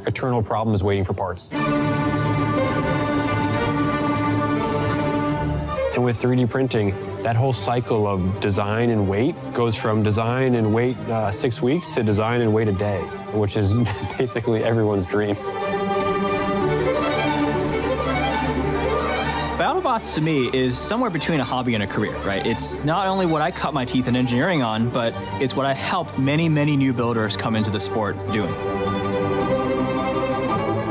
Eternal problems waiting for parts. And with 3D printing, that whole cycle of design and wait goes from design and wait 6 weeks to design and wait a day, which is basically everyone's dream. BattleBots to me is somewhere between a hobby and a career, right? It's not only what I cut my teeth in engineering on, but it's what I helped many, many new builders come into the sport doing.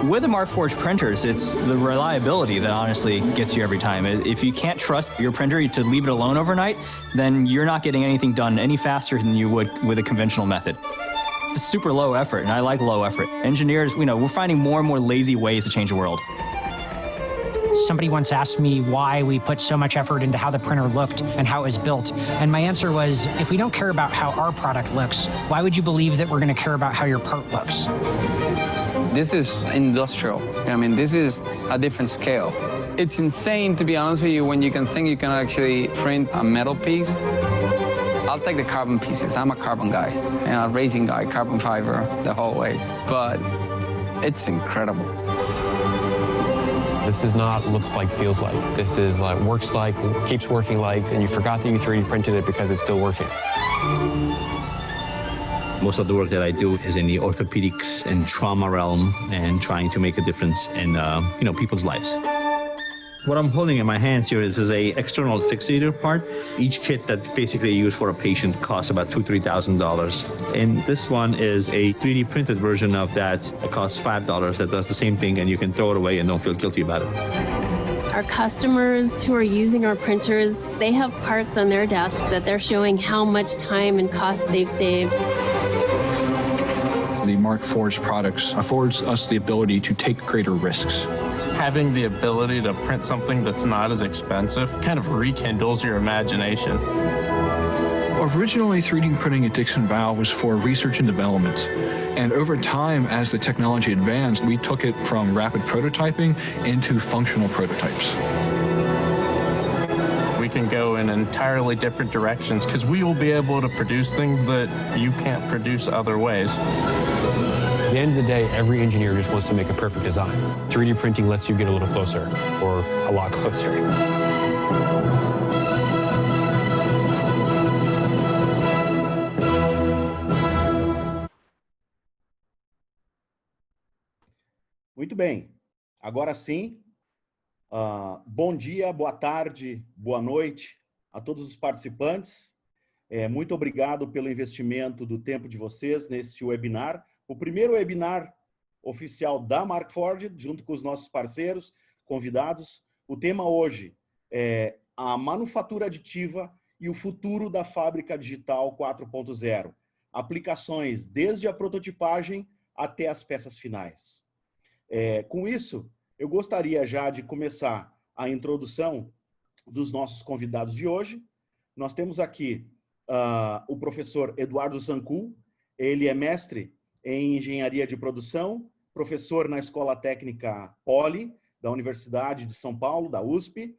With the Markforged printers, it's the reliability that honestly gets you every time. If you can't trust your printer to leave it alone overnight, then you're not getting anything done any faster than you would with a conventional method. It's a super low effort, and I like low effort. Engineers, we're finding more and more lazy ways to change the world. Somebody once asked me why we put so much effort into how the printer looked and how it was built. And my answer was, if we don't care about how our product looks, why would you believe that we're going to care about how your part looks? This is industrial. I mean, this is a different scale. It's insane, to be honest with you, when you can think you can actually print a metal piece. I'll take the carbon pieces. I'm a carbon guy, and a racing guy, carbon fiber the whole way. But it's incredible. This is not looks like, feels like. This is like works like, keeps working like, and you forgot that you 3D printed it because it's still working. Most of the work that I do is in the orthopedics and trauma realm and trying to make a difference in people's lives. What I'm holding in my hands here is a external fixator part. Each kit that basically used for a patient costs about $2,000 to $3,000. And this one is a 3D printed version of that. It costs $5 that does the same thing, and you can throw it away and don't feel guilty about it. Our customers who are using our printers, they have parts on their desk that they're showing how much time and cost they've saved. The Markforged products affords us the ability to take greater risks. Having the ability to print something that's not as expensive kind of rekindles your imagination. Originally, 3D printing at Dixon Valve was for research and development. And over time, as the technology advanced, we took it from rapid prototyping into functional prototypes. We can go in entirely different directions because we will be able to produce things that you can't produce other ways. At the end of the day, every engineer just wants to make a perfect design. 3D printing lets you get a little closer, or a lot closer. Muito bem. Agora sim, bom dia, boa tarde, boa noite a todos os participantes. Muito obrigado pelo investimento do tempo de vocês nesse webinar. O primeiro webinar oficial da Markforged, junto com os nossos parceiros, convidados. O tema hoje é a manufatura aditiva e o futuro da fábrica digital 4.0. Aplicações desde a prototipagem até as peças finais. Com isso, eu gostaria já de começar a introdução dos nossos convidados de hoje. Nós temos aqui o professor Eduardo Zancul. Ele é mestre em Engenharia de Produção, professor na Escola Técnica Poli, da Universidade de São Paulo, da USP,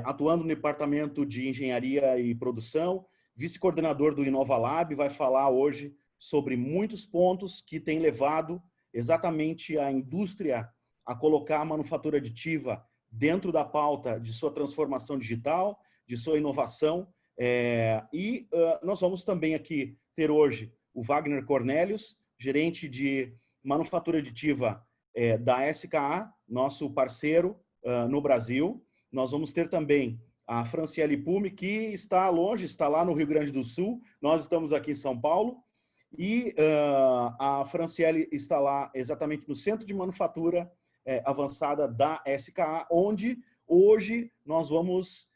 atuando no Departamento de Engenharia e Produção, vice-coordenador do InovaLab, vai falar hoje sobre muitos pontos que têm levado exatamente a indústria a colocar a manufatura aditiva dentro da pauta de sua transformação digital, de sua inovação. Nós vamos também aqui ter hoje o Wagner Cornelius, gerente de manufatura aditiva da SKA, nosso parceiro no Brasil. Nós vamos ter também a Franciele Pume, que está longe, está lá no Rio Grande do Sul. Nós estamos aqui em São Paulo. E a Franciele está lá exatamente no Centro de Manufatura Avançada da SKA, onde hoje nós vamos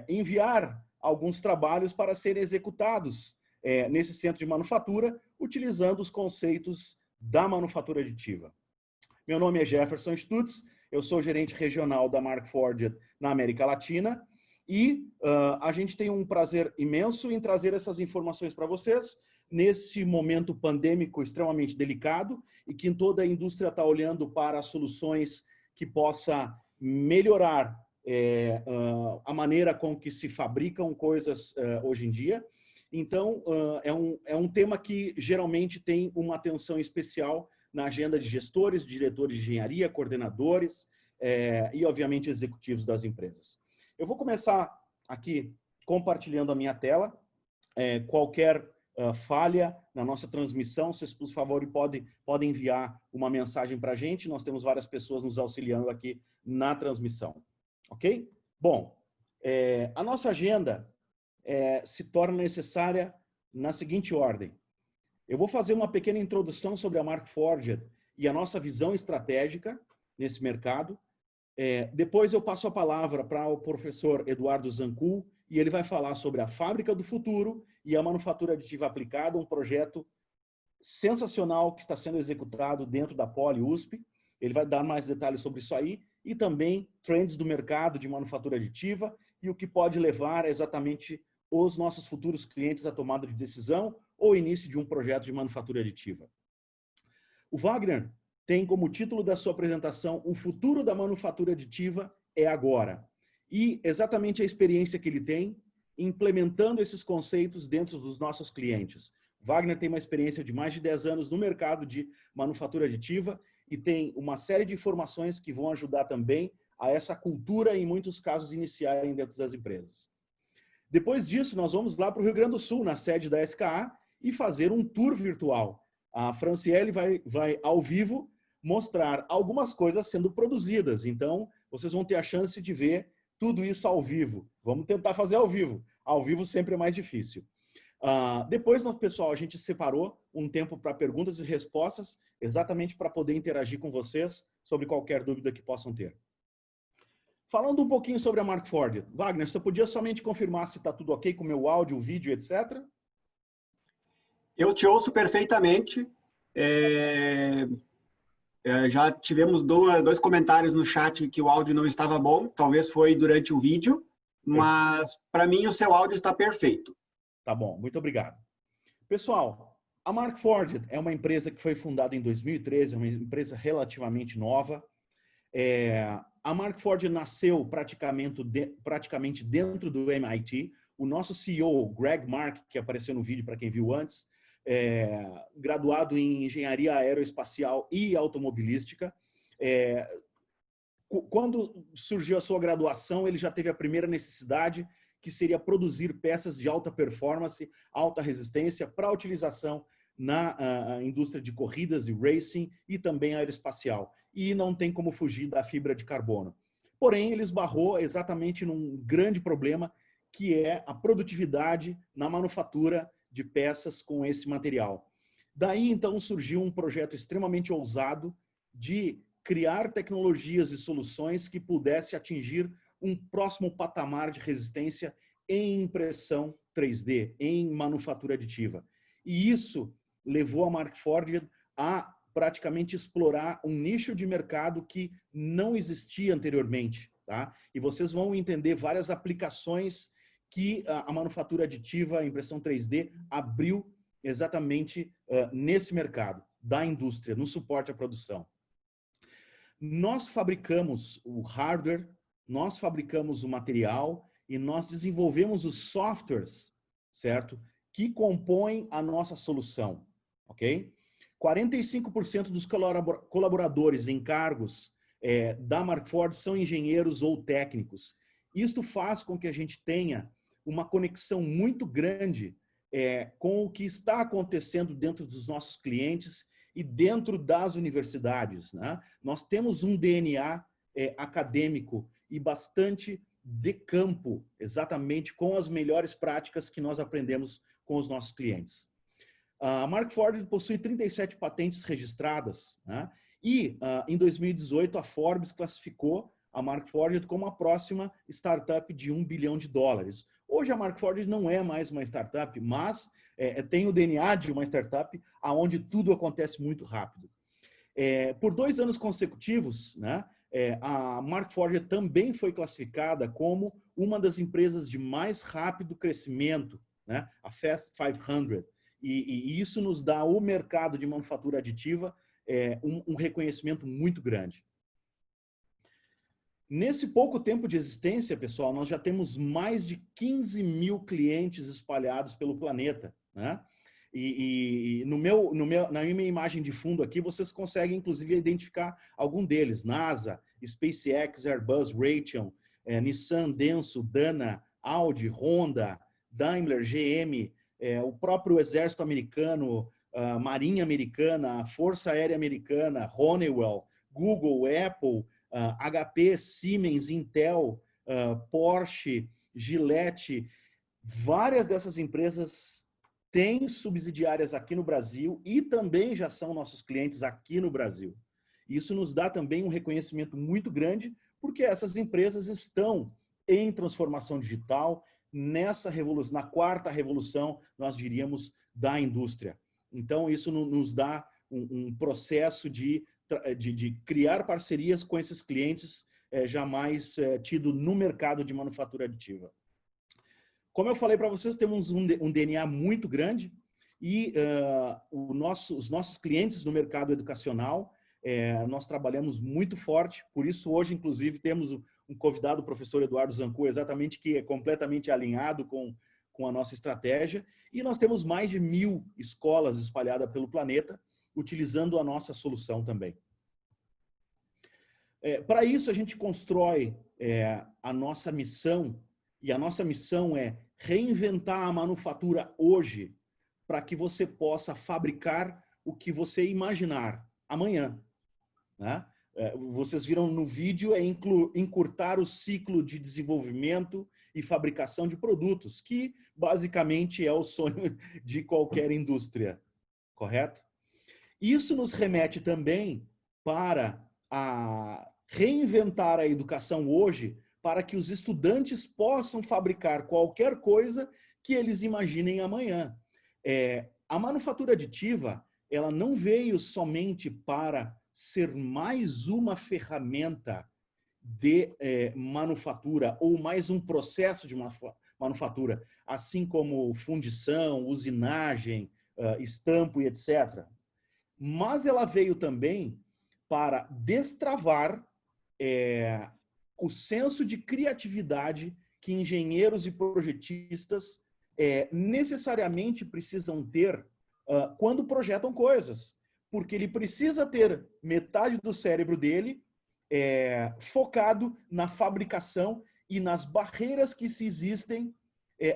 enviar alguns trabalhos para serem executados nesse centro de manufatura, utilizando os conceitos da manufatura aditiva. Meu nome é Jefferson Stutz, eu sou gerente regional da Markforged na América Latina e a gente tem um prazer imenso em trazer essas informações para vocês nesse momento pandêmico extremamente delicado e que toda a indústria está olhando para soluções que possa melhorar a maneira com que se fabricam coisas hoje em dia. Então, é um tema que geralmente tem uma atenção especial na agenda de gestores, diretores de engenharia, coordenadores e, obviamente, executivos das empresas. Eu vou começar aqui compartilhando a minha tela. Qualquer falha na nossa transmissão, vocês, por favor, podem enviar uma mensagem para a gente. Nós temos várias pessoas nos auxiliando aqui na transmissão. Ok? Bom, a nossa agenda se torna necessária na seguinte ordem. Eu vou fazer uma pequena introdução sobre a Markforged e a nossa visão estratégica nesse mercado. Depois eu passo a palavra para o professor Eduardo Zancul, e ele vai falar sobre a fábrica do futuro e a manufatura aditiva aplicada, um projeto sensacional que está sendo executado dentro da Poli USP. Ele vai dar mais detalhes sobre isso aí, e também trends do mercado de manufatura aditiva e o que pode levar exatamente os nossos futuros clientes à tomada de decisão ou início de um projeto de manufatura aditiva. O Wagner tem como título da sua apresentação "O futuro da manufatura aditiva é agora". E exatamente a experiência que ele tem implementando esses conceitos dentro dos nossos clientes. Wagner tem uma experiência de mais de 10 anos no mercado de manufatura aditiva e tem uma série de informações que vão ajudar também a essa cultura, em muitos casos, iniciarem dentro das empresas. Depois disso, nós vamos lá para o Rio Grande do Sul, na sede da SKA, e fazer um tour virtual. A Franciele vai ao vivo mostrar algumas coisas sendo produzidas. Então, vocês vão ter a chance de ver tudo isso ao vivo. Vamos tentar fazer ao vivo. Ao vivo sempre é mais difícil. Depois, pessoal, a gente separou um tempo para perguntas e respostas, exatamente para poder interagir com vocês sobre qualquer dúvida que possam ter. Falando um pouquinho sobre a Markforged. Wagner, você podia somente confirmar se está tudo ok com o meu áudio, o vídeo, etc? Eu te ouço perfeitamente. Já tivemos dois comentários no chat que o áudio não estava bom. Talvez foi durante o vídeo, mas para mim o seu áudio está perfeito. Tá bom, muito obrigado. Pessoal, a Markforged é uma empresa que foi fundada em 2013, é uma empresa relativamente nova. A Markforged nasceu praticamente dentro do MIT. O nosso CEO, Greg Mark, que apareceu no vídeo para quem viu antes, graduado em engenharia aeroespacial e automobilística. Quando surgiu a sua graduação, ele já teve a primeira necessidade, que seria produzir peças de alta performance, alta resistência, para utilização na indústria de corridas e racing e também aeroespacial. E não tem como fugir da fibra de carbono. Porém, ele esbarrou exatamente num grande problema, que é a produtividade na manufatura de peças com esse material. Daí, então, surgiu um projeto extremamente ousado de criar tecnologias e soluções que pudesse atingir um próximo patamar de resistência em impressão 3D, em manufatura aditiva. E isso levou a Markforged a praticamente explorar um nicho de mercado que não existia anteriormente. Tá? E vocês vão entender várias aplicações que a manufatura aditiva, a impressão 3D, abriu exatamente nesse mercado da indústria, no suporte à produção. Nós fabricamos o hardware, nós fabricamos o material e nós desenvolvemos os softwares, certo? Que compõem a nossa solução, ok? 45% dos colaboradores em cargos da Markforged são engenheiros ou técnicos. Isto faz com que a gente tenha uma conexão muito grande com o que está acontecendo dentro dos nossos clientes e dentro das universidades, né? Nós temos um DNA acadêmico e bastante de campo, exatamente com as melhores práticas que nós aprendemos com os nossos clientes. A Markforged possui 37 patentes registradas, né? E em 2018 a Forbes classificou a Markforged como a próxima startup de $1 bilhão. Hoje a Markforged não é mais uma startup, mas tem o DNA de uma startup onde tudo acontece muito rápido. Por 2 anos consecutivos, né, a Markforged também foi classificada como uma das empresas de mais rápido crescimento, né, a Fast 500. E isso nos dá o mercado de manufatura aditiva um reconhecimento muito grande. Nesse pouco tempo de existência, pessoal, nós já temos mais de 15 mil clientes espalhados pelo planeta, né? E na minha imagem de fundo aqui, vocês conseguem, inclusive, identificar algum deles. NASA, SpaceX, Airbus, Raytheon, Nissan, Denso, Dana, Audi, Honda, Daimler, GM, o próprio Exército Americano, Marinha Americana, Força Aérea Americana, Honeywell, Google, Apple, HP, Siemens, Intel, Porsche, Gillette. Várias dessas empresas têm subsidiárias aqui no Brasil e também já são nossos clientes aqui no Brasil. Isso nos dá também um reconhecimento muito grande, porque essas empresas estão em transformação digital, nessa revolução, na quarta revolução, nós diríamos, da indústria. Então, isso nos dá um processo de criar parcerias com esses clientes jamais tido no mercado de manufatura aditiva. Como eu falei para vocês, temos um DNA muito grande e os nossos clientes no mercado educacional, nós trabalhamos muito forte, por isso hoje, inclusive, temos um convidado, o professor Eduardo Zancu, exatamente, que é completamente alinhado com a nossa estratégia, e nós temos mais de 1000 escolas espalhadas pelo planeta, utilizando a nossa solução também. Para isso, a gente constrói a nossa missão, e a nossa missão é reinventar a manufatura hoje, para que você possa fabricar o que você imaginar amanhã, né? Vocês viram no vídeo, encurtar o ciclo de desenvolvimento e fabricação de produtos, que basicamente é o sonho de qualquer indústria, correto? Isso nos remete também para reinventar a educação hoje, para que os estudantes possam fabricar qualquer coisa que eles imaginem amanhã. A manufatura aditiva, ela não veio somente para ser mais uma ferramenta de manufatura ou mais um processo de manufatura, assim como fundição, usinagem, estampo e etc. Mas ela veio também para destravar o senso de criatividade que engenheiros e projetistas necessariamente precisam ter quando projetam coisas. Porque ele precisa ter metade do cérebro dele focado na fabricação e nas barreiras que se existem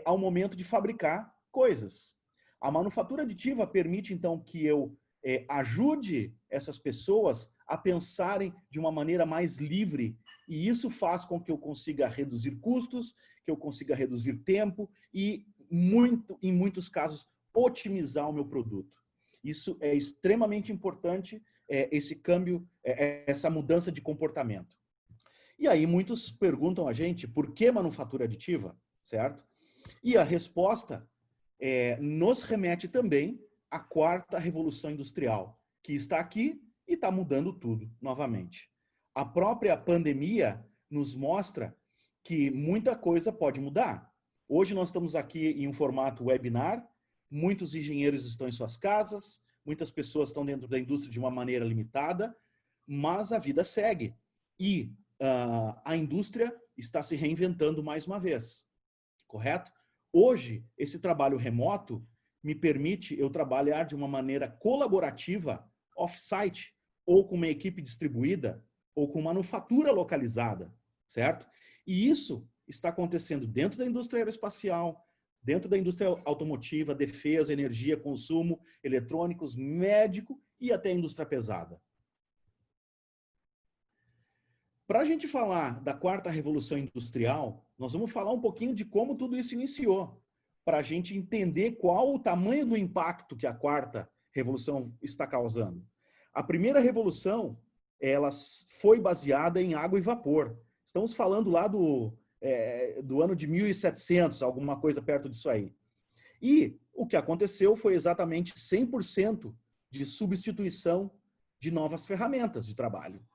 ao momento de fabricar coisas. A manufatura aditiva permite, então, que eu ajude essas pessoas a pensarem de uma maneira mais livre, e isso faz com que eu consiga reduzir custos, que eu consiga reduzir tempo e, em muitos casos, otimizar o meu produto. Isso é extremamente importante, esse câmbio, essa mudança de comportamento. E aí muitos perguntam a gente, por que manufatura aditiva, certo? E a resposta nos remete também à quarta revolução industrial, que está aqui e está mudando tudo novamente. A própria pandemia nos mostra que muita coisa pode mudar. Hoje nós estamos aqui em um formato webinar, muitos engenheiros estão em suas casas, muitas pessoas estão dentro da indústria de uma maneira limitada, mas a vida segue. E a indústria está se reinventando mais uma vez, correto? Hoje, esse trabalho remoto me permite eu trabalhar de uma maneira colaborativa, off-site, ou com uma equipe distribuída, ou com manufatura localizada, certo? E isso está acontecendo dentro da indústria aeroespacial, dentro da indústria automotiva, defesa, energia, consumo, eletrônicos, médico e até indústria pesada. Para a gente falar da quarta revolução industrial, nós vamos falar um pouquinho de como tudo isso iniciou, para a gente entender qual o tamanho do impacto que a quarta revolução está causando. A primeira revolução, ela foi baseada em água e vapor. Estamos falando lá do ano de 1700, alguma coisa perto disso aí. E o que aconteceu foi exatamente 100% de substituição de novas ferramentas de trabalho.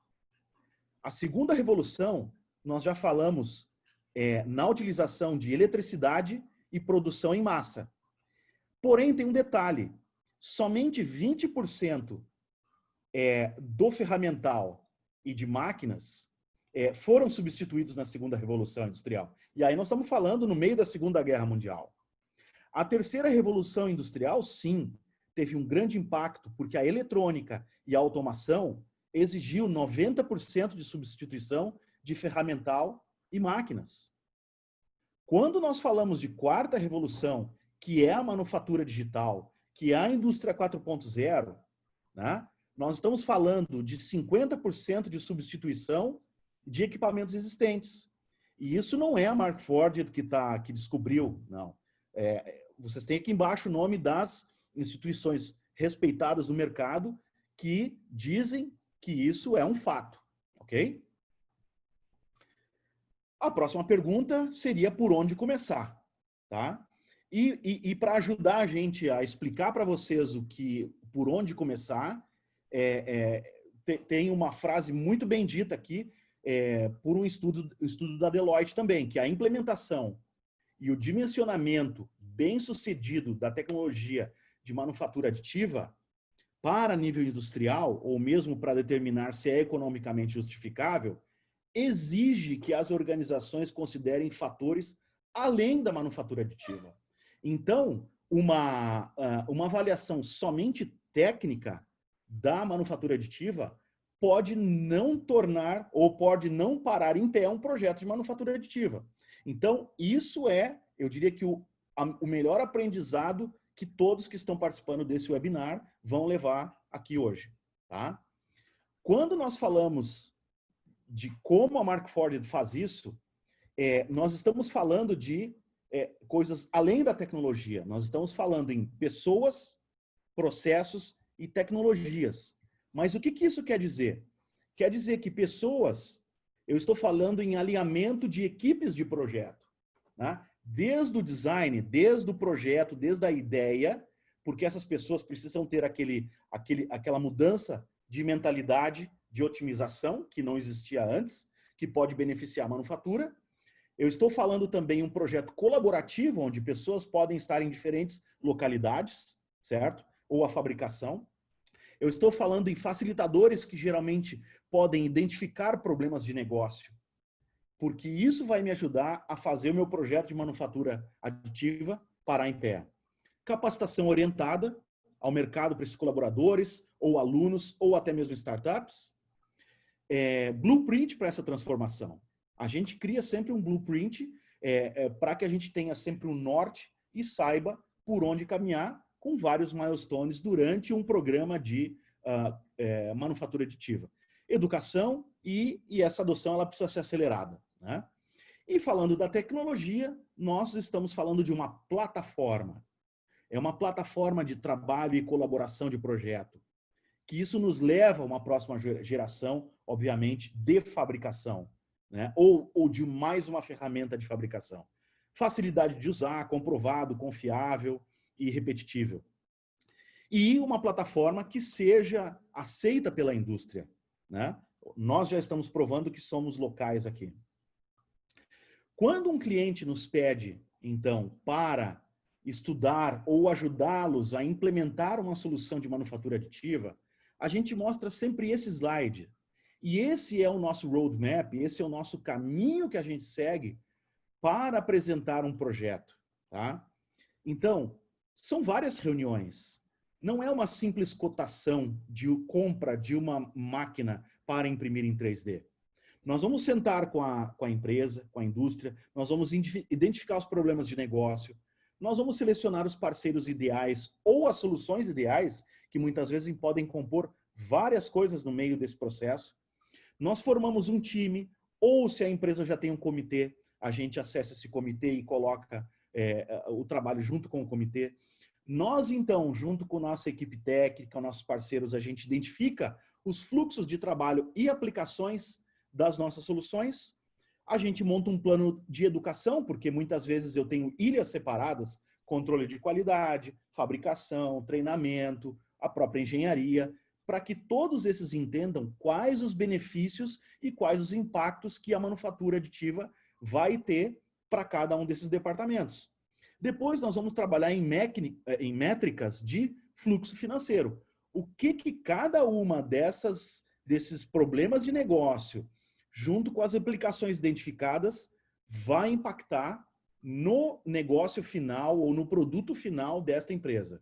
A segunda revolução, nós já falamos na utilização de eletricidade e produção em massa. Porém, tem um detalhe, somente 20% do ferramental e de máquinas foram substituídos na segunda revolução industrial. E aí nós estamos falando no meio da Segunda Guerra Mundial. A terceira revolução industrial, sim, teve um grande impacto, porque a eletrônica e a automação exigiu 90% de substituição de ferramental e máquinas. Quando nós falamos de quarta revolução, que é a manufatura digital, que é a indústria 4.0, né, nós estamos falando de 50% de substituição de equipamentos existentes. E isso não é a Mark Ford que descobriu, não. Vocês têm aqui embaixo o nome das instituições respeitadas do mercado que dizem que isso é um fato, ok? A próxima pergunta seria por onde começar, tá? E para ajudar a gente a explicar para vocês por onde começar, tem uma frase muito bem dita aqui por um estudo da Deloitte também, que a implementação e o dimensionamento bem sucedido da tecnologia de manufatura aditiva para nível industrial, ou mesmo para determinar se é economicamente justificável, exige que as organizações considerem fatores além da manufatura aditiva. Então, uma avaliação somente técnica da manufatura aditiva pode não tornar ou pode não parar em pé um projeto de manufatura aditiva. Então, isso eu diria que o melhor aprendizado que todos que estão participando desse webinar vão levar aqui hoje, tá? Quando nós falamos de como a Mark Ford faz isso, nós estamos falando de coisas além da tecnologia. Nós estamos falando em pessoas, processos e tecnologias. Mas o que isso quer dizer? Quer dizer que pessoas, eu estou falando em alinhamento de equipes de projeto, né? Desde o design, desde o projeto, desde a ideia, porque essas pessoas precisam ter aquela mudança de mentalidade de otimização, que não existia antes, que pode beneficiar a manufatura. Eu estou falando também um projeto colaborativo, onde pessoas podem estar em diferentes localidades, certo? Ou a fabricação. Eu estou falando em facilitadores que geralmente podem identificar problemas de negócio, porque isso vai me ajudar a fazer o meu projeto de manufatura aditiva parar em pé. Capacitação orientada ao mercado para esses colaboradores, ou alunos, ou até mesmo startups. Blueprint para essa transformação. A gente cria sempre um blueprint para que a gente tenha sempre um norte e saiba por onde caminhar com vários milestones durante um programa de manufatura aditiva. Educação e essa adoção ela precisa ser acelerada, né? E falando da tecnologia, nós estamos falando de uma plataforma. É uma plataforma de trabalho e colaboração de projeto. Que isso nos leva a uma próxima geração, obviamente, de fabricação, né? Ou de mais uma ferramenta de fabricação. Facilidade de usar, comprovado, confiável e repetitível. E uma plataforma que seja aceita pela indústria, né? Nós já estamos provando que somos locais aqui. Quando um cliente nos pede, então, para estudar ou ajudá-los a implementar uma solução de manufatura aditiva, a gente mostra sempre esse slide. E esse é o nosso roadmap, esse é o nosso caminho que a gente segue para apresentar um projeto, tá? Então, são várias reuniões. Não é uma simples cotação de compra de uma máquina para imprimir em 3D. Nós vamos sentar com a empresa, com a indústria, nós vamos identificar os problemas de negócio, nós vamos selecionar os parceiros ideais ou as soluções ideais, que muitas vezes podem compor várias coisas no meio desse processo. Nós formamos um time, ou se a empresa já tem um comitê, a gente acessa esse comitê e coloca o trabalho junto com o comitê. Nós, então, junto com nossa equipe técnica, nossos parceiros, a gente identifica os fluxos de trabalho e aplicações das nossas soluções. A gente monta um plano de educação, porque muitas vezes eu tenho ilhas separadas, controle de qualidade, fabricação, treinamento, a própria engenharia, para que todos esses entendam quais os benefícios e quais os impactos que a manufatura aditiva vai ter para cada um desses departamentos. Depois nós vamos trabalhar em métricas de fluxo financeiro. O que cada uma desses problemas de negócio, junto com as aplicações identificadas, vai impactar no negócio final ou no produto final desta empresa.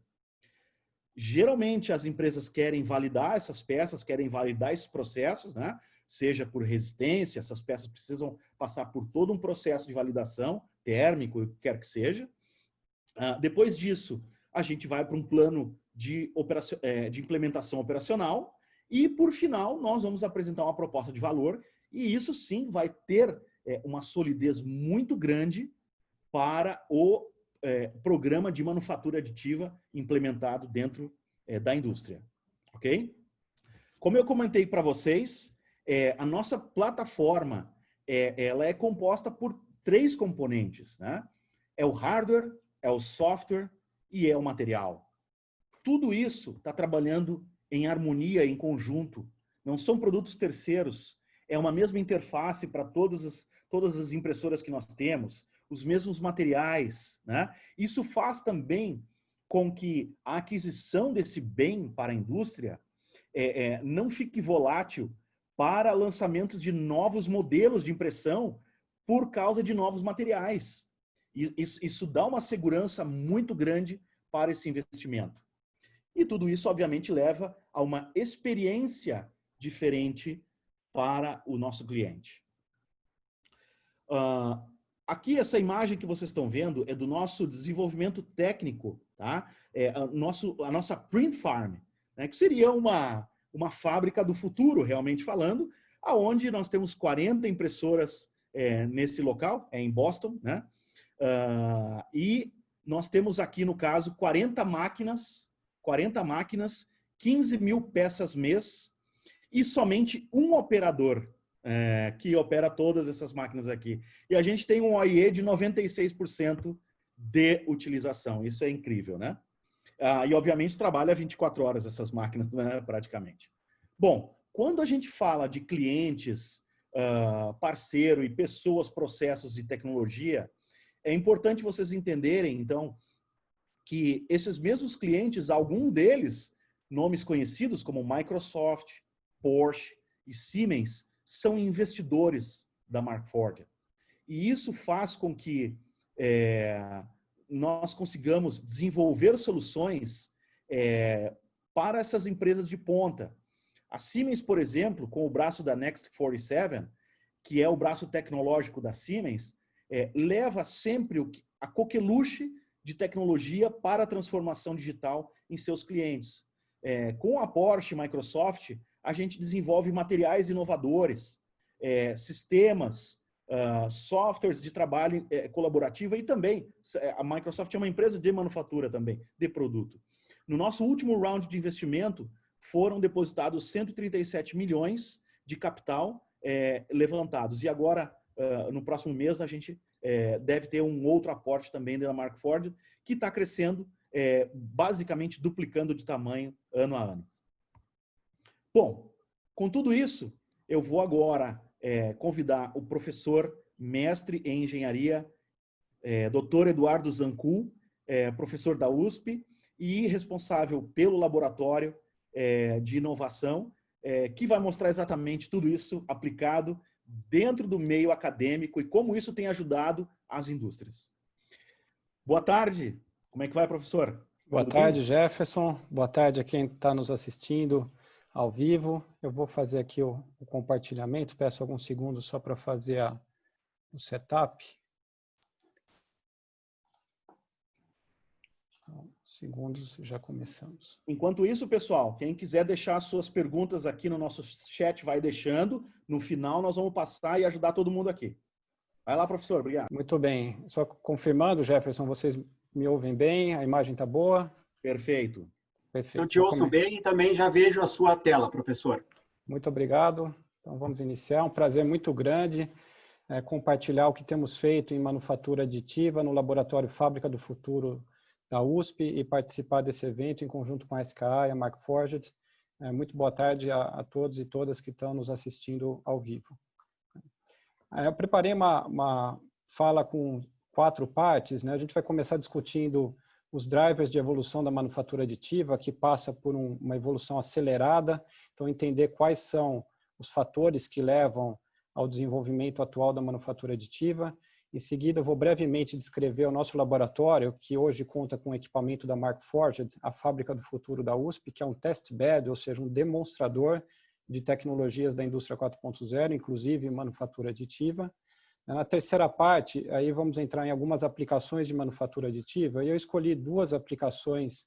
Geralmente as empresas querem validar essas peças, querem validar esses processos, né? Seja por resistência, essas peças precisam passar por todo um processo de validação térmico, o que quer que seja. Depois disso, a gente vai para um plano de implementação operacional e, por final, nós vamos apresentar uma proposta de valor e isso sim vai ter uma solidez muito grande para o programa de manufatura aditiva implementado dentro da indústria, ok? Como eu comentei para vocês, a nossa plataforma ela é composta por 3 componentes, né? É o hardware, é o software e é o material. Tudo isso está trabalhando em harmonia, em conjunto. Não são produtos terceiros, é uma mesma interface para todas as impressoras que nós temos, os mesmos materiais, né? Isso faz também com que a aquisição desse bem para a indústria não fique volátil para lançamentos de novos modelos de impressão por causa de novos materiais. Isso dá uma segurança muito grande para esse investimento. E tudo isso, obviamente, leva a uma experiência diferente para o nosso cliente. Aqui, essa imagem que vocês estão vendo é do nosso desenvolvimento técnico, tá? A nossa print farm, né? Que seria uma fábrica do futuro, realmente falando, aonde nós temos 40 impressoras nesse local, em Boston, né? E nós temos aqui, no caso, 40 máquinas, 15 mil peças mês e somente um operador que opera todas essas máquinas aqui. E a gente tem um OIE de 96% de utilização. Isso é incrível, né? E, obviamente, trabalha 24 horas essas máquinas, né, praticamente. Bom, quando a gente fala de clientes, parceiro e pessoas, processos e tecnologia, é importante vocês entenderem, então, que esses mesmos clientes, algum deles, nomes conhecidos como Microsoft, Porsche e Siemens, são investidores da Markforged. E isso faz com que nós consigamos desenvolver soluções para essas empresas de ponta. A Siemens, por exemplo, com o braço da Next 47, que é o braço tecnológico da Siemens, leva sempre a coqueluche de tecnologia para a transformação digital em seus clientes. Com a Porsche e Microsoft, a gente desenvolve materiais inovadores, sistemas, softwares de trabalho colaborativo e também a Microsoft é uma empresa de manufatura também, de produto. No nosso último round de investimento, foram depositados 137 milhões de capital levantados. E agora, no próximo mês, a gente deve ter um outro aporte também da Markforged, que está crescendo, basicamente duplicando de tamanho ano a ano. Bom, com tudo isso, eu vou agora convidar o professor mestre em engenharia, Dr. Eduardo Zancul, professor da USP e responsável pelo laboratório de inovação, que vai mostrar exatamente tudo isso aplicado dentro do meio acadêmico e como isso tem ajudado as indústrias. Boa tarde. Como é que vai, professor? Boa tarde, Jefferson. Boa tarde a quem está nos assistindo ao vivo. Eu vou fazer aqui o compartilhamento. Peço alguns segundos só para fazer o setup. Segundos, já começamos. Enquanto isso, pessoal, quem quiser deixar suas perguntas aqui no nosso chat, vai deixando. No final, nós vamos passar e ajudar todo mundo aqui. Vai lá, professor. Obrigado. Muito bem. Só confirmando, Jefferson, vocês me ouvem bem? A imagem está boa? Perfeito. Perfeito. Eu te ouço bem e também já vejo a sua tela, professor. Muito obrigado. Então, vamos iniciar. É um prazer muito grande compartilhar o que temos feito em manufatura aditiva no Laboratório Fábrica do Futuro da USP e participar desse evento em conjunto com a SKA e a Markforged. Muito boa tarde a todos e todas que estão nos assistindo ao vivo. Eu preparei uma fala com 4 partes, né? A gente vai começar discutindo os drivers de evolução da manufatura aditiva, que passa por uma evolução acelerada, então entender quais são os fatores que levam ao desenvolvimento atual da manufatura aditiva Em seguida, eu vou brevemente descrever o nosso laboratório, que hoje conta com equipamento da Markforged, a fábrica do futuro da USP, que é um test bed, ou seja, um demonstrador de tecnologias da indústria 4.0, inclusive manufatura aditiva. Na terceira parte, aí vamos entrar em algumas aplicações de manufatura aditiva, e eu escolhi duas aplicações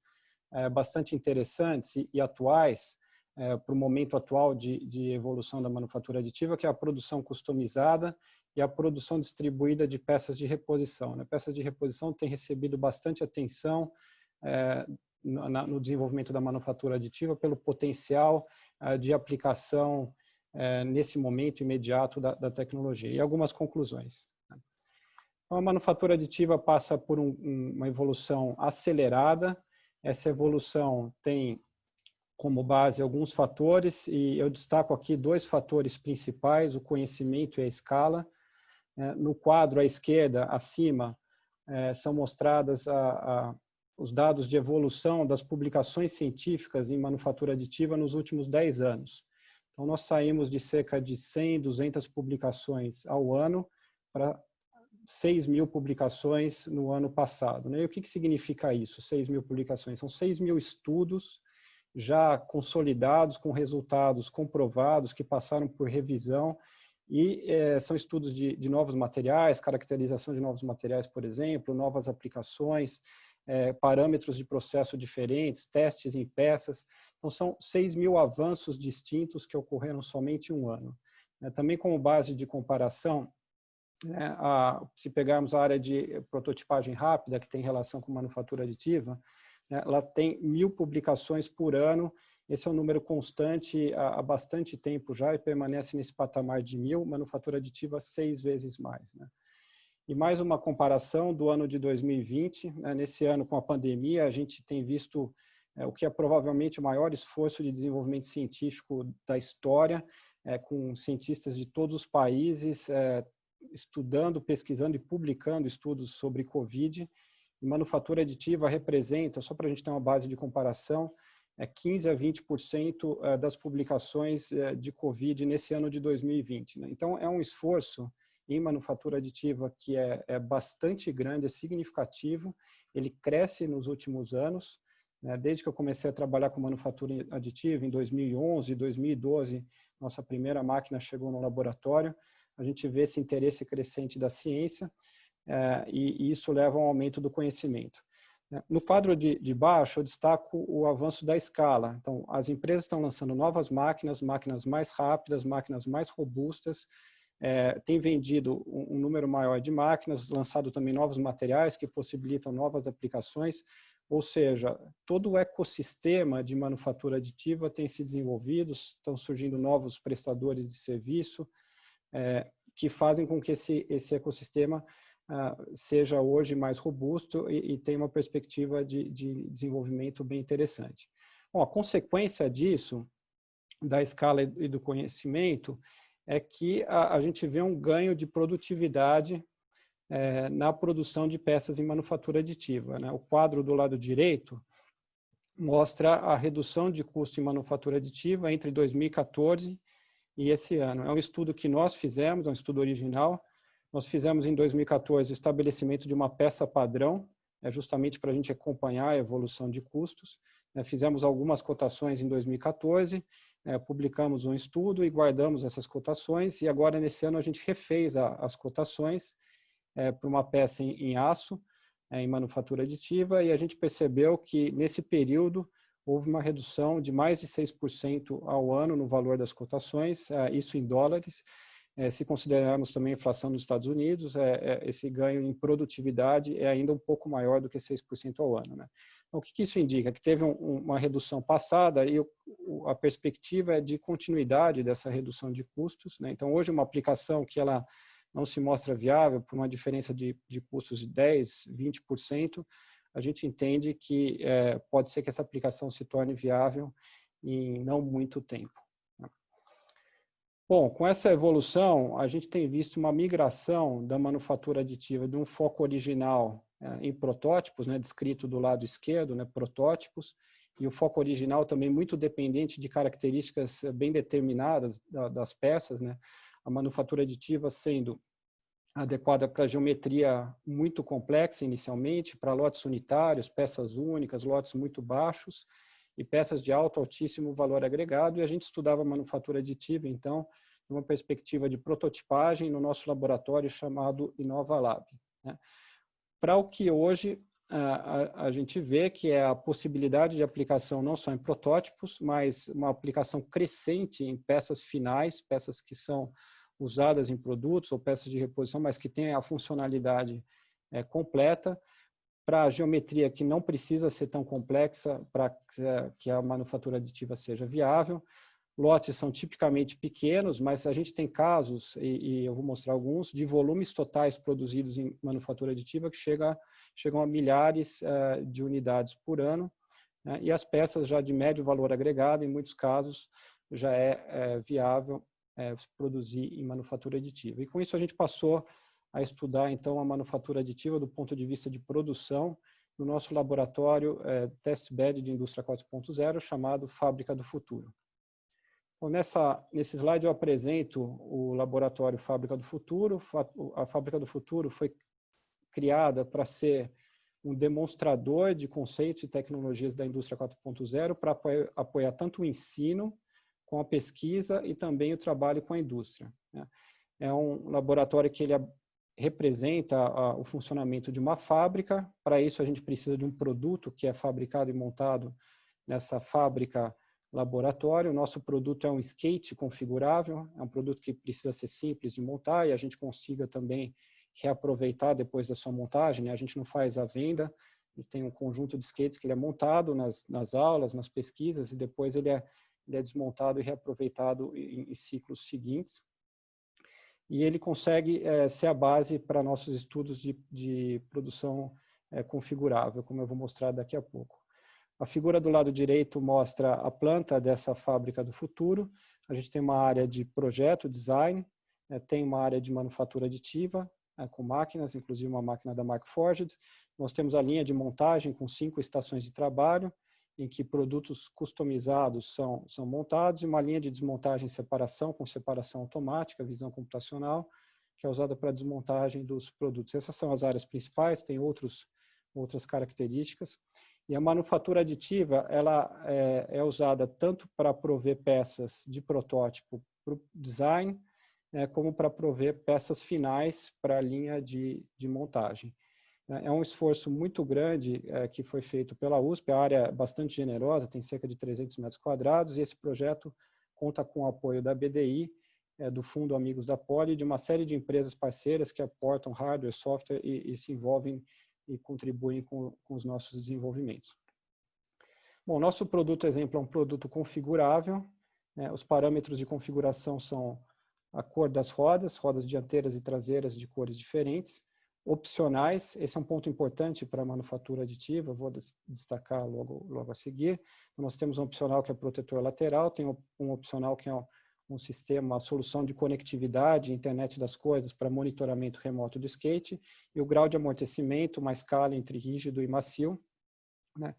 bastante interessantes e atuais para o momento atual de evolução da manufatura aditiva, que é a produção customizada e a produção distribuída de peças de reposição. Peças de reposição têm recebido bastante atenção no desenvolvimento da manufatura aditiva pelo potencial de aplicação nesse momento imediato da tecnologia. E algumas conclusões. Então, a manufatura aditiva passa por uma evolução acelerada. Essa evolução tem como base alguns fatores, e eu destaco aqui dois fatores principais, o conhecimento e a escala. No quadro à esquerda, acima, são mostradas os dados de evolução das publicações científicas em manufatura aditiva nos últimos 10 anos. Então, nós saímos de cerca de 100, 200 publicações ao ano para 6.000 publicações no ano passado. E o que significa isso, 6.000 publicações? São 6.000 estudos já consolidados, com resultados comprovados, que passaram por revisão, e são estudos de novos materiais, caracterização de novos materiais, por exemplo, novas aplicações, parâmetros de processo diferentes, testes em peças. Então, são 6.000 avanços distintos que ocorreram somente em um ano. Também como base de comparação, se pegarmos a área de prototipagem rápida, que tem relação com manufatura aditiva, ela tem 1.000 publicações por ano. Esse é um número constante há bastante tempo já e permanece nesse patamar de 1.000, manufatura aditiva 6 vezes mais. E mais uma comparação do ano de 2020, nesse ano com a pandemia, a gente tem visto o que é provavelmente o maior esforço de desenvolvimento científico da história, com cientistas de todos os países estudando, pesquisando e publicando estudos sobre Covid. E manufatura aditiva representa, só para a gente ter uma base de comparação, 15 a 20% das publicações de Covid nesse ano de 2020. Então, é um esforço em manufatura aditiva que é bastante grande, é significativo, ele cresce nos últimos anos. Desde que eu comecei a trabalhar com manufatura aditiva, em 2011, 2012, nossa primeira máquina chegou no laboratório, a gente vê esse interesse crescente da ciência, e isso leva a um aumento do conhecimento. No quadro de baixo, eu destaco o avanço da escala. Então, as empresas estão lançando novas máquinas, máquinas mais rápidas, máquinas mais robustas, têm vendido um número maior de máquinas, lançado também novos materiais que possibilitam novas aplicações, ou seja, todo o ecossistema de manufatura aditiva tem se desenvolvido, estão surgindo novos prestadores de serviço, que fazem com que esse ecossistema seja hoje mais robusto e tenha uma perspectiva de desenvolvimento bem interessante. Bom, a consequência disso, da escala e do conhecimento, é que a gente vê um ganho de produtividade na produção de peças em manufatura aditiva. O quadro do lado direito mostra a redução de custo em manufatura aditiva entre 2014 e esse ano. É um estudo que nós fizemos, é um estudo original. Nós fizemos em 2014 o estabelecimento de uma peça padrão, justamente para a gente acompanhar a evolução de custos. Fizemos algumas cotações em 2014, publicamos um estudo e guardamos essas cotações, e agora nesse ano a gente refez as cotações para uma peça em aço, em manufatura aditiva, e a gente percebeu que nesse período houve uma redução de mais de 6% ao ano no valor das cotações, isso em dólares. Se considerarmos também a inflação nos Estados Unidos, esse ganho em produtividade é ainda um pouco maior do que 6% ao ano. Então, o que isso indica? Que teve uma redução passada e a perspectiva é de continuidade dessa redução de custos. Então, hoje uma aplicação que ela não se mostra viável por uma diferença de custos de 10%, 20%, a gente entende que pode ser que essa aplicação se torne viável em não muito tempo. Bom, com essa evolução, a gente tem visto uma migração da manufatura aditiva de um foco original em protótipos, descrito do lado esquerdo, protótipos, e o foco original também muito dependente de características bem determinadas das peças, a manufatura aditiva sendo adequada para geometria muito complexa inicialmente, para lotes unitários, peças únicas, lotes muito baixos e peças de altíssimo valor agregado, e a gente estudava manufatura aditiva, então, numa perspectiva de prototipagem no nosso laboratório chamado InovaLab, né? Para o que hoje a gente vê que é a possibilidade de aplicação não só em protótipos, mas uma aplicação crescente em peças finais, peças que são usadas em produtos ou peças de reposição, mas que têm a funcionalidade completa, para a geometria que não precisa ser tão complexa para que a manufatura aditiva seja viável. Lotes são tipicamente pequenos, mas a gente tem casos, e eu vou mostrar alguns, de volumes totais produzidos em manufatura aditiva que chegam a milhares de unidades por ano, né? E as peças já de médio valor agregado, em muitos casos, já é viável produzir em manufatura aditiva. E com isso a gente passou a estudar, então, a manufatura aditiva do ponto de vista de produção no nosso laboratório testbed de indústria 4.0, chamado Fábrica do Futuro. Bom, nesse slide eu apresento o laboratório Fábrica do Futuro. A Fábrica do Futuro foi criada para ser um demonstrador de conceitos e tecnologias da indústria 4.0 para apoiar tanto o ensino, com a pesquisa e também o trabalho com a indústria, né? É um laboratório que ele representa o funcionamento de uma fábrica. Para isso a gente precisa de um produto que é fabricado e montado nessa fábrica laboratório. O nosso produto é um skate configurável, é um produto que precisa ser simples de montar e a gente consiga também reaproveitar depois da sua montagem, né? A gente não faz a venda, tem um conjunto de skates que ele é montado nas aulas, nas pesquisas, e depois ele é desmontado e reaproveitado em ciclos seguintes. E ele consegue ser a base para nossos estudos de produção configurável, como eu vou mostrar daqui a pouco. A figura do lado direito mostra a planta dessa fábrica do futuro. A gente tem uma área de projeto, design, tem uma área de manufatura aditiva, com máquinas, inclusive uma máquina da Markforged. Nós temos a linha de montagem com 5 estações de trabalho, em que produtos customizados são montados, e uma linha de desmontagem e separação, com separação automática, visão computacional, que é usada para a desmontagem dos produtos. Essas são as áreas principais, tem outras características. E a manufatura aditiva, ela é usada tanto para prover peças de protótipo para o design, como para prover peças finais para a linha de montagem. É um esforço muito grande que foi feito pela USP, a área é bastante generosa, tem cerca de 300 metros quadrados, e esse projeto conta com o apoio da BDI, do Fundo Amigos da Poli, e de uma série de empresas parceiras que aportam hardware, software e se envolvem e contribuem com os nossos desenvolvimentos. Bom, nosso produto exemplo é um produto configurável, os parâmetros de configuração são a cor das rodas dianteiras e traseiras de cores diferentes, opcionais, esse é um ponto importante para a manufatura aditiva, vou destacar logo a seguir. Nós temos um opcional que é protetor lateral, tem um opcional que é um sistema, a solução de conectividade, internet das coisas para monitoramento remoto do skate, e o grau de amortecimento, uma escala entre rígido e macio, né?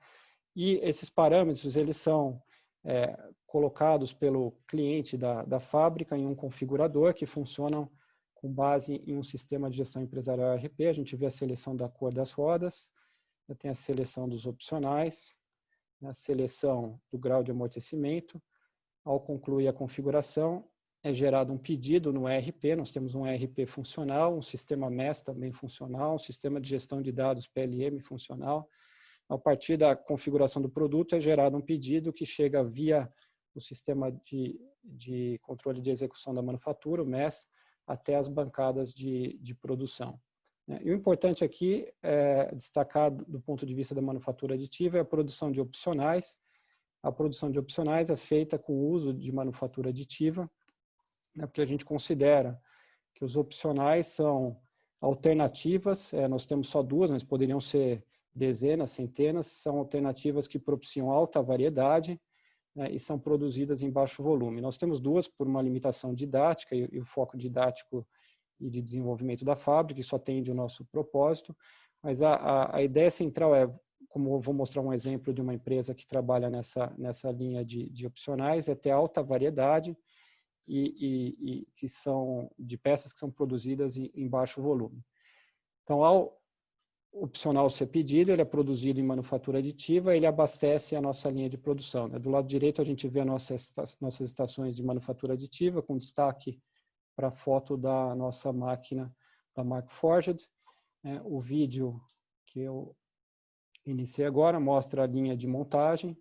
E esses parâmetros, eles são colocados pelo cliente da fábrica em um configurador que funcionam com base em um sistema de gestão empresarial ERP. A gente vê a seleção da cor das rodas, tem a seleção dos opcionais, a seleção do grau de amortecimento. Ao concluir a configuração, é gerado um pedido no ERP. Nós temos um ERP funcional, um sistema MES também funcional, um sistema de gestão de dados PLM funcional. A partir da configuração do produto, é gerado um pedido que chega via o sistema de controle de execução da manufatura, o MES, até as bancadas de produção. E o importante aqui é destacar, do ponto de vista da manufatura aditiva, é a produção de opcionais. A produção de opcionais é feita com o uso de manufatura aditiva, porque a gente considera que os opcionais são alternativas, nós temos só 2, mas poderiam ser dezenas, centenas, são alternativas que propiciam alta variedade, e são produzidas em baixo volume. Nós temos 2 por uma limitação didática e o foco didático e de desenvolvimento da fábrica, isso atende o nosso propósito, mas a ideia central é, como eu vou mostrar um exemplo de uma empresa que trabalha nessa linha de opcionais, é ter alta variedade e que são de peças que são produzidas em baixo volume. Então, ao opcional ser pedido, ele é produzido em manufatura aditiva, ele abastece a nossa linha de produção, né? Do lado direito, a gente vê nossas estações de manufatura aditiva, com destaque para a foto da nossa máquina da Markforged. O vídeo que eu iniciei agora mostra a linha de montagem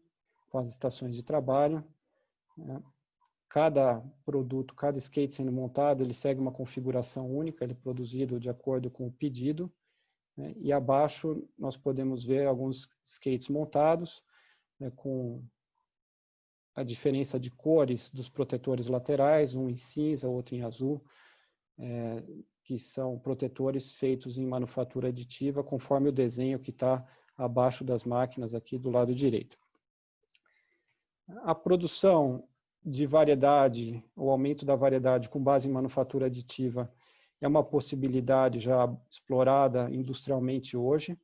com as estações de trabalho. Cada produto, cada skate sendo montado, ele segue uma configuração única, ele é produzido de acordo com o pedido. E abaixo nós podemos ver alguns skates montados, com a diferença de cores dos protetores laterais, um em cinza, outro em azul, que são protetores feitos em manufatura aditiva, conforme o desenho que está abaixo das máquinas aqui do lado direito. A produção de variedade, o aumento da variedade com base em manufatura aditiva é uma possibilidade já explorada industrialmente hoje.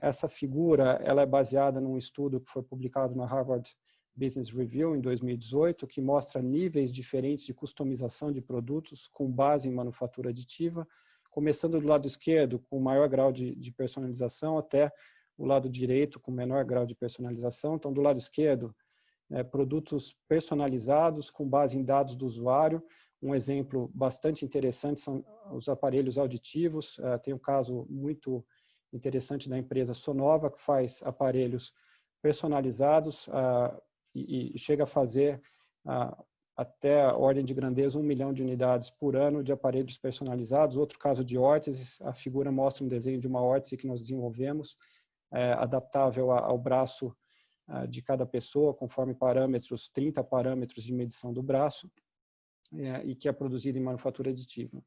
Essa figura ela é baseada num estudo que foi publicado na Harvard Business Review em 2018, que mostra níveis diferentes de customização de produtos com base em manufatura aditiva, começando do lado esquerdo com maior grau de personalização até o lado direito com menor grau de personalização. Então, do lado esquerdo, produtos personalizados com base em dados do usuário. Um exemplo bastante interessante são os aparelhos auditivos. Tem um caso muito interessante da empresa Sonova, que faz aparelhos personalizados e chega a fazer até a ordem de grandeza 1 milhão de unidades por ano de aparelhos personalizados. Outro caso de órteses, a figura mostra um desenho de uma órtese que nós desenvolvemos, adaptável ao braço de cada pessoa, conforme parâmetros, 30 parâmetros de medição do braço, e que é produzido em manufatura aditiva.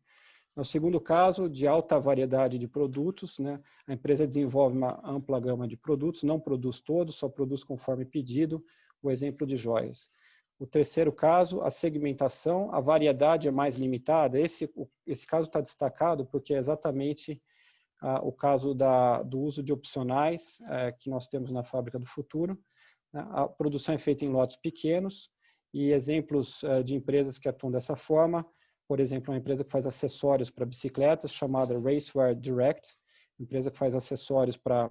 No segundo caso, de alta variedade de produtos, né, a empresa desenvolve uma ampla gama de produtos, não produz todos, só produz conforme pedido, o exemplo de joias. O terceiro caso, a segmentação, a variedade é mais limitada. Esse caso está destacado porque é exatamente o caso do uso de opcionais que nós temos na Fábrica do Futuro. A produção é feita em lotes pequenos e exemplos de empresas que atuam dessa forma, por exemplo, uma empresa que faz acessórios para bicicletas, chamada Raceware Direct, empresa que faz acessórios para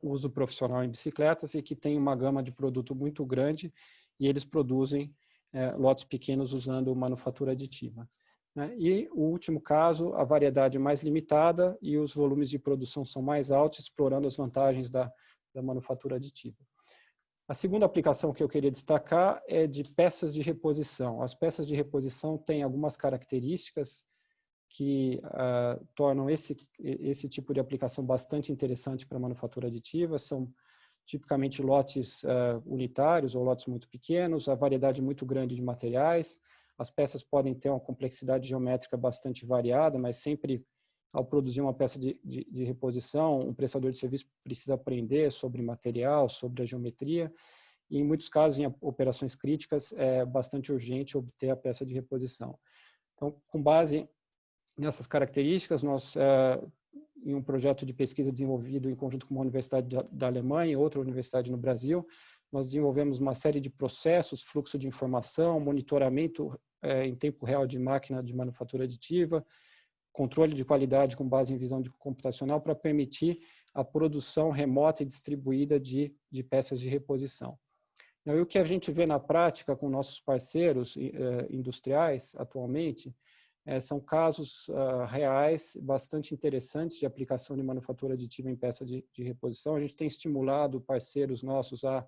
uso profissional em bicicletas e que tem uma gama de produto muito grande, e eles produzem lotes pequenos usando manufatura aditiva. E o último caso, a variedade é mais limitada e os volumes de produção são mais altos, explorando as vantagens da manufatura aditiva. A segunda aplicação que eu queria destacar é de peças de reposição. As peças de reposição têm algumas características que tornam esse tipo de aplicação bastante interessante para a manufatura aditiva. São tipicamente lotes unitários ou lotes muito pequenos, a variedade muito grande de materiais. As peças podem ter uma complexidade geométrica bastante variada, mas sempre ao produzir uma peça de reposição, um prestador de serviço precisa aprender sobre material, sobre a geometria, e em muitos casos, em operações críticas, é bastante urgente obter a peça de reposição. Então, com base nessas características, nós, em um projeto de pesquisa desenvolvido em conjunto com uma universidade da Alemanha e outra universidade no Brasil, nós desenvolvemos uma série de processos, fluxo de informação, monitoramento em tempo real de máquina de manufatura aditiva, controle de qualidade com base em visão computacional para permitir a produção remota e distribuída de peças de reposição. E o que a gente vê na prática com nossos parceiros industriais atualmente são casos reais bastante interessantes de aplicação de manufatura aditiva em peça de reposição. A gente tem estimulado parceiros nossos a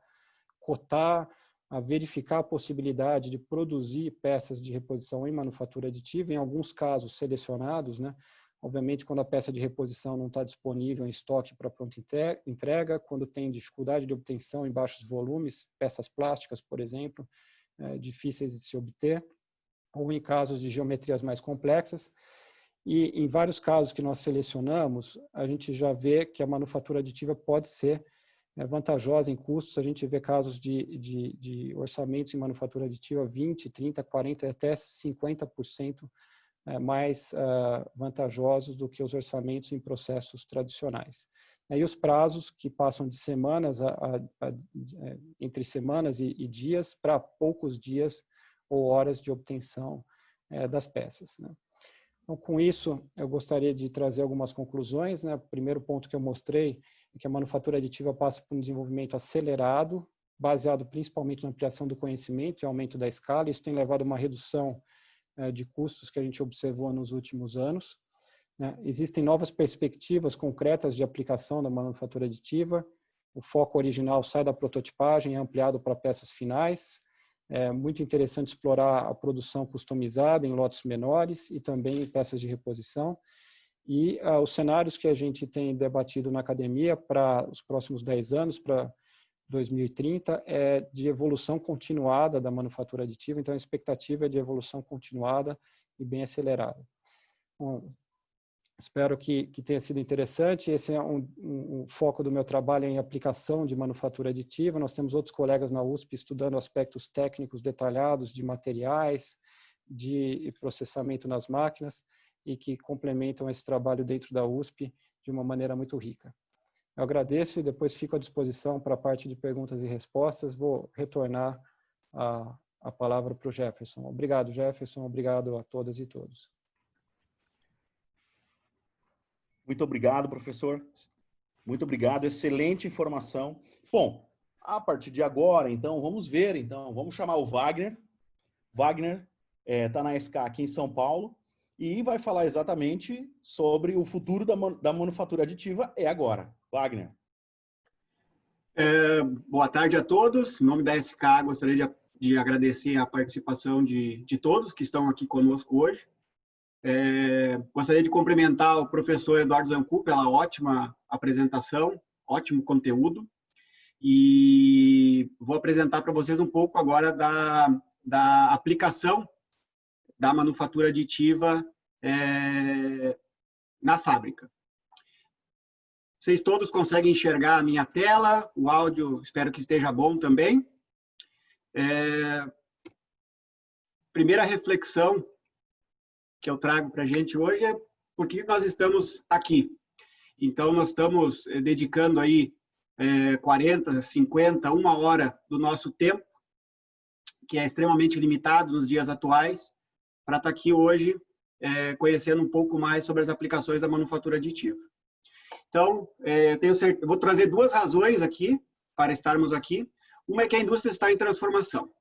cotar, a verificar a possibilidade de produzir peças de reposição em manufatura aditiva, em alguns casos selecionados, né? Obviamente, quando a peça de reposição não está disponível em estoque para pronta entrega, quando tem dificuldade de obtenção em baixos volumes, peças plásticas, por exemplo, difíceis de se obter, ou em casos de geometrias mais complexas. E em vários casos que nós selecionamos, a gente já vê que a manufatura aditiva pode ser vantajosa em custos. A gente vê casos de orçamentos em manufatura aditiva 20%, 30%, 40% até 50% mais vantajosos do que os orçamentos em processos tradicionais. E os prazos que passam de semanas entre semanas e dias para poucos dias ou horas de obtenção das peças, né? Então, com isso, eu gostaria de trazer algumas conclusões, né? O primeiro ponto que eu mostrei é que a manufatura aditiva passa por um desenvolvimento acelerado, baseado principalmente na ampliação do conhecimento e aumento da escala. Isso tem levado a uma redução de custos que a gente observou nos últimos anos, né? Existem novas perspectivas concretas de aplicação da manufatura aditiva. O foco original sai da prototipagem, é ampliado para peças finais. É muito interessante explorar a produção customizada em lotes menores e também em peças de reposição. E os cenários que a gente tem debatido na academia para os próximos 10 anos, para 2030, é de evolução continuada da manufatura aditiva. Então, a expectativa é de evolução continuada e bem acelerada. Bom, espero que tenha sido interessante. Esse é um foco do meu trabalho em aplicação de manufatura aditiva. Nós temos outros colegas na USP estudando aspectos técnicos detalhados de materiais, de processamento nas máquinas e que complementam esse trabalho dentro da USP de uma maneira muito rica. Eu agradeço e depois fico à disposição para a parte de perguntas e respostas. Vou retornar a palavra para o Jefferson. Obrigado, Jefferson. Obrigado a todas e todos. Muito obrigado, professor. Muito obrigado. Excelente informação. Bom, a partir de agora, então, vamos ver. Então, vamos chamar o Wagner. Wagner está na SK aqui em São Paulo e vai falar exatamente sobre o futuro da manufatura aditiva agora. Wagner. Boa tarde a todos. Em nome da SK, gostaria de agradecer a participação de todos que estão aqui conosco hoje. Gostaria de cumprimentar o professor Eduardo Zancu pela ótima apresentação, ótimo conteúdo. E vou apresentar para vocês um pouco agora da aplicação da manufatura aditiva na fábrica. Vocês todos conseguem enxergar a minha tela, o áudio espero que esteja bom também. Primeira reflexão que eu trago para a gente hoje é por que nós estamos aqui. Então, nós estamos dedicando aí 40, 50, uma hora do nosso tempo, que é extremamente limitado nos dias atuais, para estar aqui hoje conhecendo um pouco mais sobre as aplicações da manufatura aditiva. Então, eu vou trazer duas razões aqui para estarmos aqui. Uma é que a indústria está em transformação.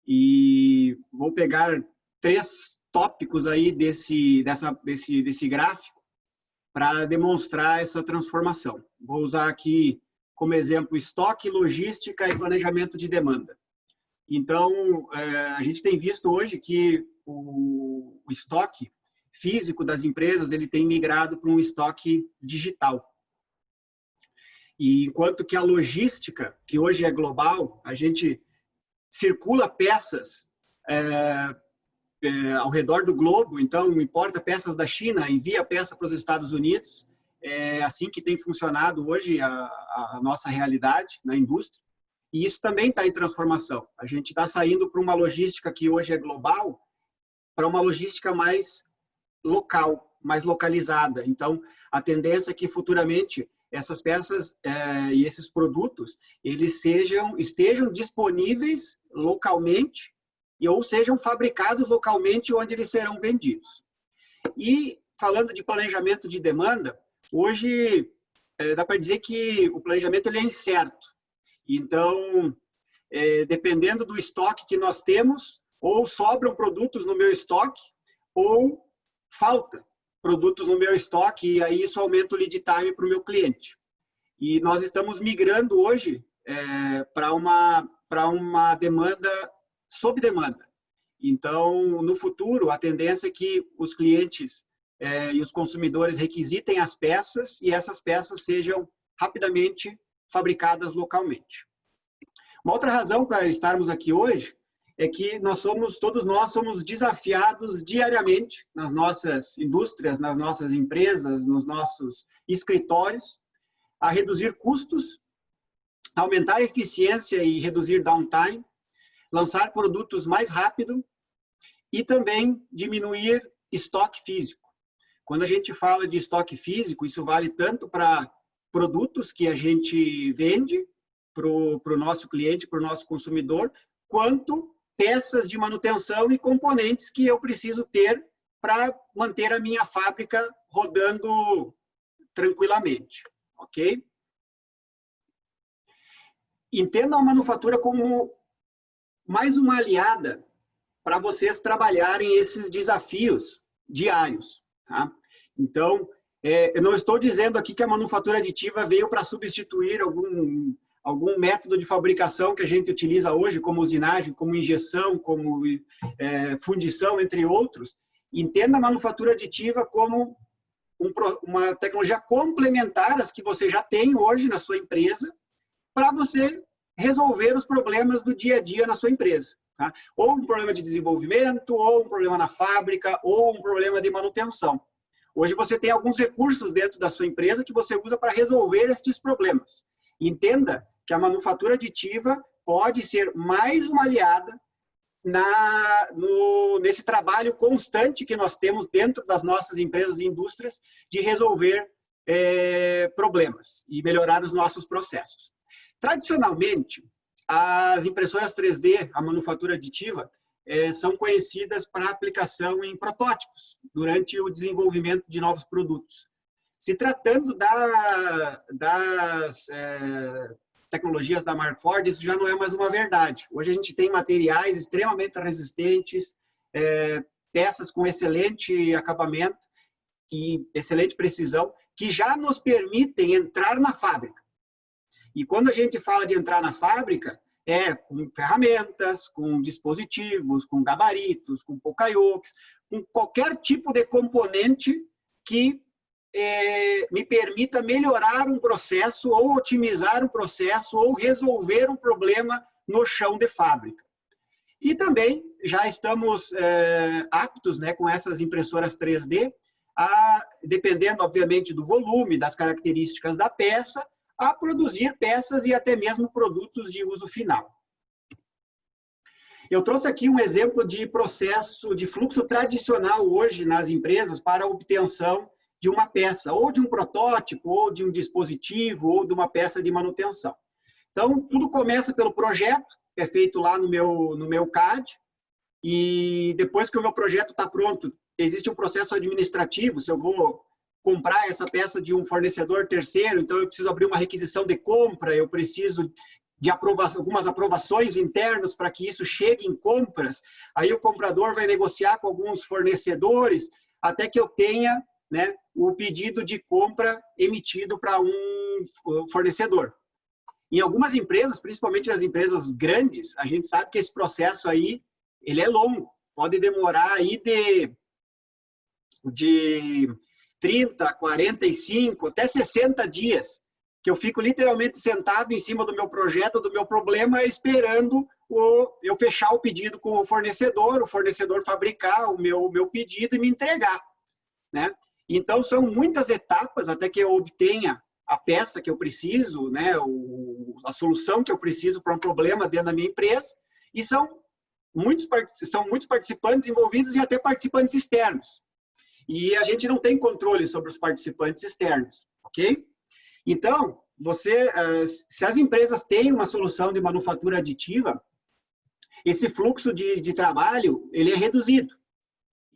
E vou pegar 3 tópicos aí desse gráfico para demonstrar essa transformação. Vou usar aqui como exemplo estoque, logística e planejamento de demanda. Então, a gente tem visto hoje que o estoque físico das empresas ele tem migrado para um estoque digital. E enquanto que a logística, que hoje é global, a gente circula peças ao redor do globo, então importa peças da China, envia peça para os Estados Unidos. É assim que tem funcionado hoje a nossa realidade na indústria. E isso também está em transformação. A gente está saindo para uma logística que hoje é global para uma logística mais local, mais localizada. Então, a tendência é que futuramente essas peças e esses produtos eles estejam disponíveis localmente ou sejam fabricados localmente onde eles serão vendidos. E falando de planejamento de demanda, hoje dá para dizer que o planejamento ele é incerto. Então, dependendo do estoque que nós temos, ou sobram produtos no meu estoque, ou falta produtos no meu estoque, e aí isso aumenta o lead time para o meu cliente. E nós estamos migrando hoje para uma demanda sob demanda. Então, no futuro, a tendência é que os clientes e os consumidores requisitem as peças e essas peças sejam rapidamente fabricadas localmente. Uma outra razão para estarmos aqui hoje é que todos nós somos desafiados diariamente nas nossas indústrias, nas nossas empresas, nos nossos escritórios, a reduzir custos, aumentar a eficiência e reduzir downtime, lançar produtos mais rápido e também diminuir estoque físico. Quando a gente fala de estoque físico, isso vale tanto para produtos que a gente vende para o nosso cliente, para o nosso consumidor, quanto peças de manutenção e componentes que eu preciso ter para manter a minha fábrica rodando tranquilamente, ok? Entenda a manufatura como mais uma aliada para vocês trabalharem esses desafios diários, tá? Então, eu não estou dizendo aqui que a manufatura aditiva veio para substituir algum método de fabricação que a gente utiliza hoje, como usinagem, como injeção, como fundição, entre outros. Entenda a manufatura aditiva como uma tecnologia complementar às que você já tem hoje na sua empresa, para você resolver os problemas do dia a dia na sua empresa. Tá? Ou um problema de desenvolvimento, ou um problema na fábrica, ou um problema de manutenção. Hoje você tem alguns recursos dentro da sua empresa que você usa para resolver estes problemas. Entenda que a manufatura aditiva pode ser mais uma aliada nesse trabalho constante que nós temos dentro das nossas empresas e indústrias de resolver problemas e melhorar os nossos processos. Tradicionalmente, as impressoras 3D, a manufatura aditiva, são conhecidas para aplicação em protótipos durante o desenvolvimento de novos produtos. Se tratando das tecnologias da Markforged, isso já não é mais uma verdade. Hoje a gente tem materiais extremamente resistentes, peças com excelente acabamento e excelente precisão, que já nos permitem entrar na fábrica. E quando a gente fala de entrar na fábrica, com ferramentas, com dispositivos, com gabaritos, com Poka-Yoke, com qualquer tipo de componente que me permita melhorar um processo, ou otimizar um processo, ou resolver um problema no chão de fábrica. E também já estamos aptos, né, com essas impressoras 3D, dependendo, obviamente, do volume, das características da peça, a produzir peças e até mesmo produtos de uso final. Eu trouxe aqui um exemplo de processo de fluxo tradicional hoje nas empresas para a obtenção de uma peça, ou de um protótipo, ou de um dispositivo, ou de uma peça de manutenção. Então, tudo começa pelo projeto, que é feito lá no meu CAD, e depois que o meu projeto está pronto, existe um processo administrativo. Se eu vou comprar essa peça de um fornecedor terceiro, então eu preciso abrir uma requisição de compra, eu preciso de algumas aprovações internas para que isso chegue em compras, aí o comprador vai negociar com alguns fornecedores, até que eu tenha, né, o pedido de compra emitido para um fornecedor. Em algumas empresas, principalmente nas empresas grandes, a gente sabe que esse processo aí, ele é longo, pode demorar aí de 30, 45, até 60 dias, que eu fico literalmente sentado em cima do meu projeto, do meu problema, esperando eu fechar o pedido com o fornecedor fabricar o meu pedido e me entregar, né? Então, são muitas etapas até que eu obtenha a peça que eu preciso, né? A solução que eu preciso para um problema dentro da minha empresa, e são muitos participantes envolvidos e até participantes externos. E a gente não tem controle sobre os participantes externos, ok? Então, se as empresas têm uma solução de manufatura aditiva, esse fluxo de trabalho, ele é reduzido.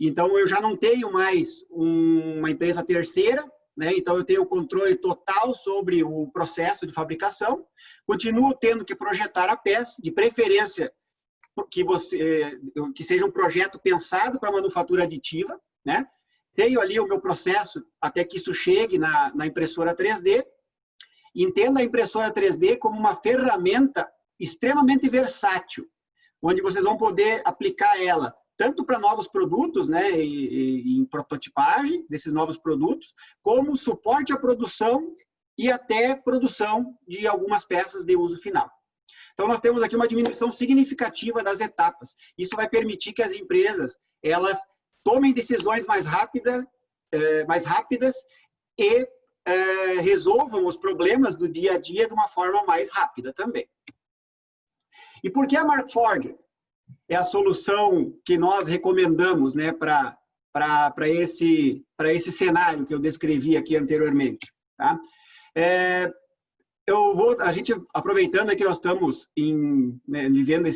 Então, eu já não tenho mais uma empresa terceira, né? Então, eu tenho controle total sobre o processo de fabricação, continuo tendo que projetar a peça, de preferência que seja um projeto pensado para manufatura aditiva, né? Tenho ali o meu processo até que isso chegue na impressora 3D. Entenda a impressora 3D como uma ferramenta extremamente versátil, onde vocês vão poder aplicar ela tanto para novos produtos, né, em prototipagem desses novos produtos, como suporte à produção e até produção de algumas peças de uso final. Então, nós temos aqui uma diminuição significativa das etapas. Isso vai permitir que as empresas elas tomem decisões mais rápidas e resolvam os problemas do dia a dia de uma forma mais rápida também. E por que a Markforged é a solução que nós recomendamos, né, para esse cenário que eu descrevi aqui anteriormente? Tá? A gente, aproveitando que nós estamos vivendo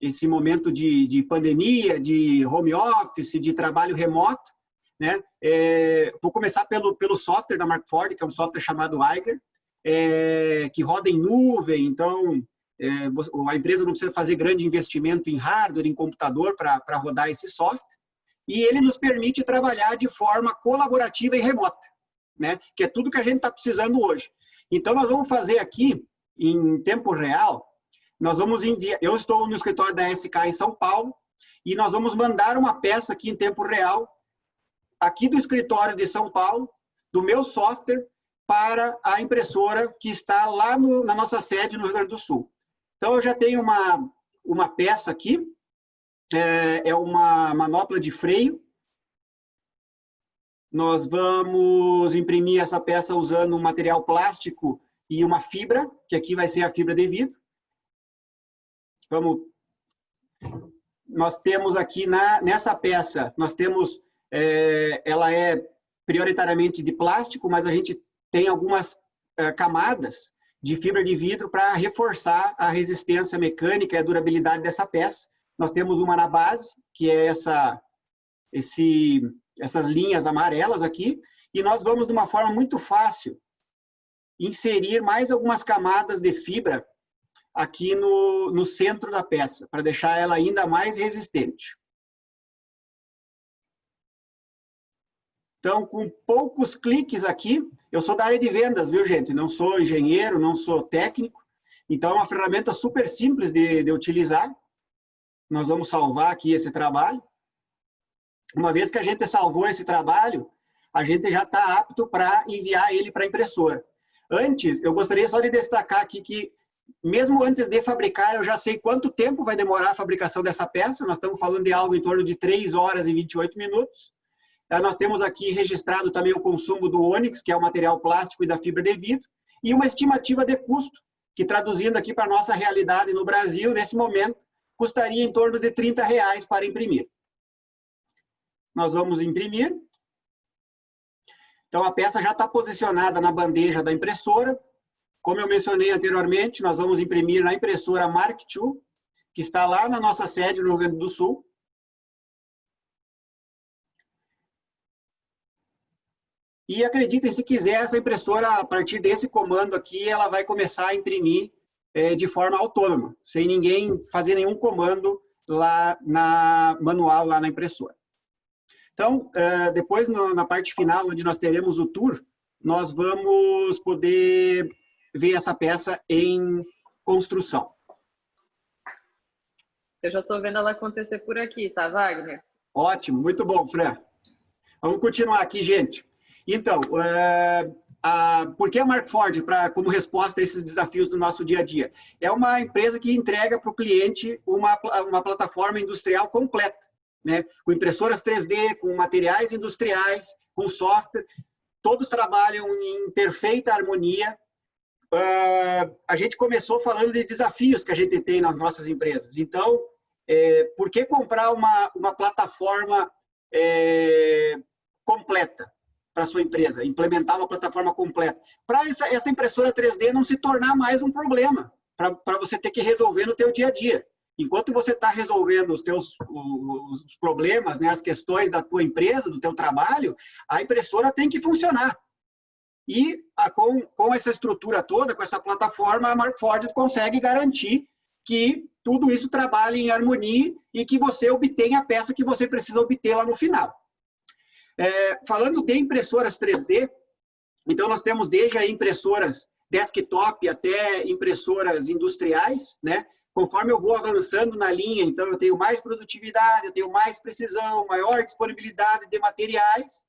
esse momento de pandemia, de home office, de trabalho remoto, né? Vou começar pelo software da Markforged, que é um software chamado Eiger, que roda em nuvem, então a empresa não precisa fazer grande investimento em hardware, em computador para rodar esse software, e ele nos permite trabalhar de forma colaborativa e remota, né? Que é tudo que a gente está precisando hoje. Então, nós vamos fazer aqui, em tempo real, nós vamos enviar... Eu estou no escritório da SK em São Paulo, e nós vamos mandar uma peça aqui em tempo real, aqui do escritório de São Paulo, do meu software, para a impressora que está lá na nossa sede no Rio Grande do Sul. Então, eu já tenho uma peça aqui, é uma manopla de freio. Nós vamos imprimir essa peça usando um material plástico e uma fibra, que aqui vai ser a fibra de vidro. Nós temos aqui nessa peça, nós temos, ela é prioritariamente de plástico, mas a gente tem algumas camadas de fibra de vidro para reforçar a resistência mecânica e a durabilidade dessa peça. Nós temos uma na base, que é essas linhas amarelas aqui, e nós vamos, de uma forma muito fácil, inserir mais algumas camadas de fibra aqui no centro da peça, para deixar ela ainda mais resistente. Então, com poucos cliques aqui, eu sou da área de vendas, viu, gente? Não sou engenheiro, não sou técnico. Então, é uma ferramenta super simples de utilizar. Nós vamos salvar aqui esse trabalho. Uma vez que a gente salvou esse trabalho, a gente já está apto para enviar ele para a impressora. Antes, eu gostaria só de destacar aqui que, mesmo antes de fabricar, eu já sei quanto tempo vai demorar a fabricação dessa peça. Nós estamos falando de algo em torno de 3 horas e 28 minutos. Nós temos aqui registrado também o consumo do ônix, que é o material plástico, e da fibra de vidro, e uma estimativa de custo, que, traduzindo aqui para a nossa realidade no Brasil, nesse momento, custaria em torno de R$30 para imprimir. Nós vamos imprimir. Então, a peça já está posicionada na bandeja da impressora. Como eu mencionei anteriormente, nós vamos imprimir na impressora Mark II, que está lá na nossa sede no Rio Grande do Sul. E acreditem se quiser, essa impressora, a partir desse comando aqui, ela vai começar a imprimir de forma autônoma, sem ninguém fazer nenhum comando lá manual lá na impressora. Então, depois, na parte final, onde nós teremos o tour, nós vamos poder ver essa peça em construção. Eu já estou vendo ela acontecer por aqui, tá, Wagner? Ótimo, muito bom, Fran. Vamos continuar aqui, gente. Então, por que a Markforged, como resposta a esses desafios do nosso dia a dia? É uma empresa que entrega para o cliente uma plataforma industrial completa, né? Com impressoras 3D, com materiais industriais, com software. Todos trabalham em perfeita harmonia. A gente começou falando de desafios que a gente tem nas nossas empresas. Então, por que comprar uma plataforma completa para a sua empresa, implementar uma plataforma completa? Para essa impressora 3D não se tornar mais um problema, para você ter que resolver no teu dia a dia. Enquanto você está resolvendo os problemas, né, as questões da tua empresa, do teu trabalho, a impressora tem que funcionar. E com essa estrutura toda, com essa plataforma, a Markforged consegue garantir que tudo isso trabalhe em harmonia e que você obtenha a peça que você precisa obter lá no final. Falando de impressoras 3D, então nós temos desde aí impressoras desktop até impressoras industriais, né? Conforme eu vou avançando na linha, então eu tenho mais produtividade, eu tenho mais precisão, maior disponibilidade de materiais.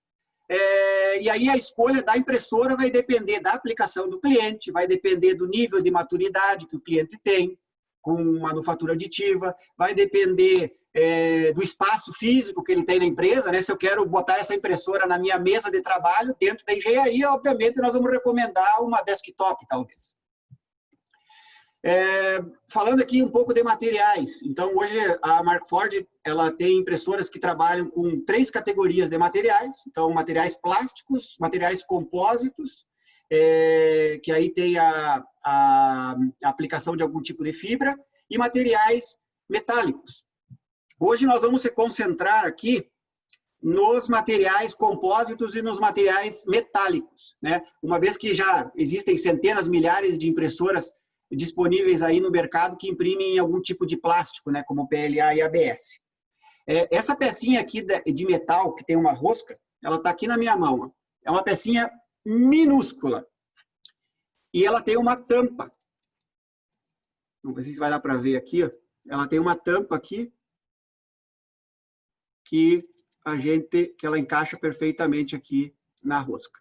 E aí a escolha da impressora vai depender da aplicação do cliente, vai depender do nível de maturidade que o cliente tem com manufatura aditiva, vai depender do espaço físico que ele tem na empresa, né? Se eu quero botar essa impressora na minha mesa de trabalho, dentro da engenharia, obviamente nós vamos recomendar uma desktop, talvez. Falando aqui um pouco de materiais, então hoje a Markforged ela tem impressoras que trabalham com 3 categorias de materiais, então materiais plásticos, materiais compósitos, que aí tem a aplicação de algum tipo de fibra, e materiais metálicos. Hoje nós vamos se concentrar aqui nos materiais compósitos e nos materiais metálicos, né? Uma vez que já existem centenas, milhares de impressoras disponíveis aí no mercado que imprimem algum tipo de plástico, né? Como PLA e ABS. Essa pecinha aqui de metal, que tem uma rosca, ela está aqui na minha mão. Ó. É uma pecinha minúscula. E ela tem uma tampa. Não sei se vai dar para ver aqui. Ó. Ela tem uma tampa aqui que ela encaixa perfeitamente aqui na rosca.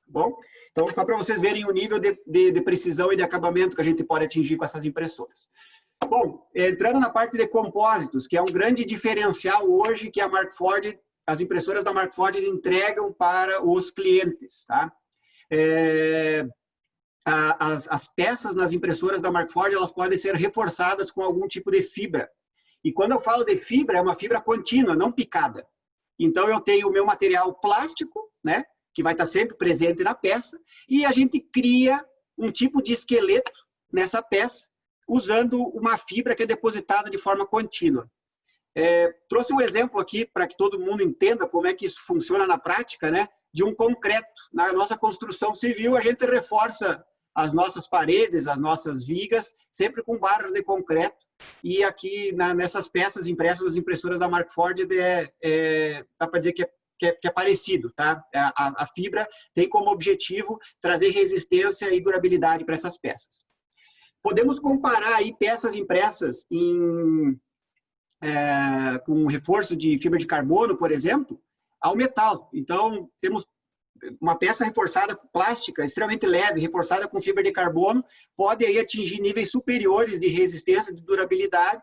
Bom, então só para vocês verem o nível de precisão e de acabamento que a gente pode atingir com essas impressoras. Bom, entrando na parte de compósitos, que é um grande diferencial hoje que as impressoras da Markforged entregam para os clientes, tá? As peças nas impressoras da Markforged, elas podem ser reforçadas com algum tipo de fibra. E quando eu falo de fibra, é uma fibra contínua, não picada. Então, eu tenho o meu material plástico, né, que vai estar sempre presente na peça, e a gente cria um tipo de esqueleto nessa peça, usando uma fibra que é depositada de forma contínua. Trouxe um exemplo aqui para que todo mundo entenda como é que isso funciona na prática, né, de um concreto. Na nossa construção civil, a gente reforça as nossas paredes, as nossas vigas, sempre com barras de concreto. E aqui, nessas peças impressas nas impressoras da Markforged, dá para dizer que é parecido, tá? A fibra tem como objetivo trazer resistência e durabilidade para essas peças. Podemos comparar aí peças impressas com reforço de fibra de carbono, por exemplo, ao metal. Então, temos uma peça reforçada com plástica, extremamente leve, reforçada com fibra de carbono, pode aí atingir níveis superiores de resistência e de durabilidade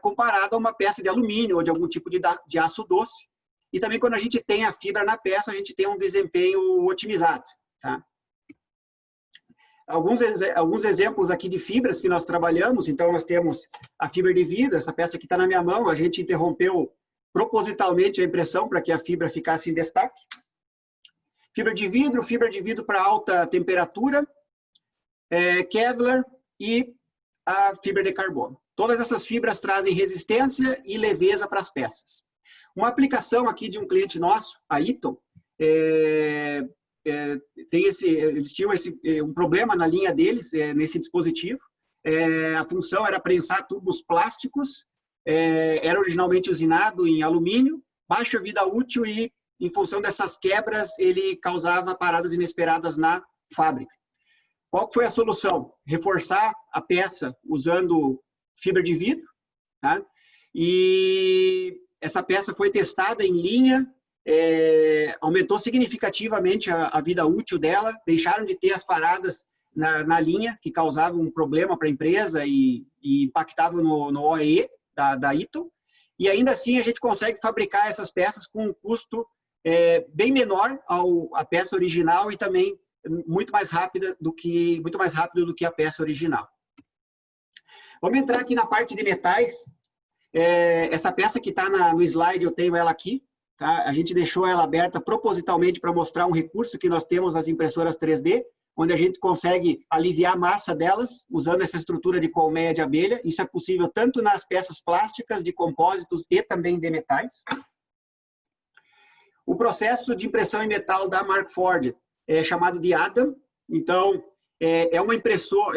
comparado a uma peça de alumínio ou de algum tipo de aço doce. E também quando a gente tem a fibra na peça, a gente tem um desempenho otimizado. Tá? Alguns exemplos aqui de fibras que nós trabalhamos. Então, nós temos a fibra de vidro, essa peça que está na minha mão, a gente interrompeu propositalmente a impressão para que a fibra ficasse em destaque. Fibra de vidro para alta temperatura, Kevlar e a fibra de carbono. Todas essas fibras trazem resistência e leveza para as peças. Uma aplicação aqui de um cliente nosso, a Eaton, eles tinham um problema na linha deles, nesse dispositivo. A função era prensar tubos plásticos, era originalmente usinado em alumínio, baixa vida útil e, em função dessas quebras, ele causava paradas inesperadas na fábrica. Qual foi a solução? Reforçar a peça usando fibra de vidro, tá? E essa peça foi testada em linha, aumentou significativamente a vida útil dela, deixaram de ter as paradas na linha, que causavam um problema para a empresa e impactavam no OEE da Eaton. E ainda assim a gente consegue fabricar essas peças com um custo bem menor à peça original e também muito mais rápido do que a peça original. Vamos entrar aqui na parte de metais. Essa peça que está no slide, eu tenho ela aqui. Tá? A gente deixou ela aberta propositalmente para mostrar um recurso que nós temos nas impressoras 3D, onde a gente consegue aliviar a massa delas usando essa estrutura de colmeia de abelha. Isso é possível tanto nas peças plásticas, de compósitos e também de metais. O processo de impressão em metal da Markforged é chamado de ADAM. Então, é uma impressora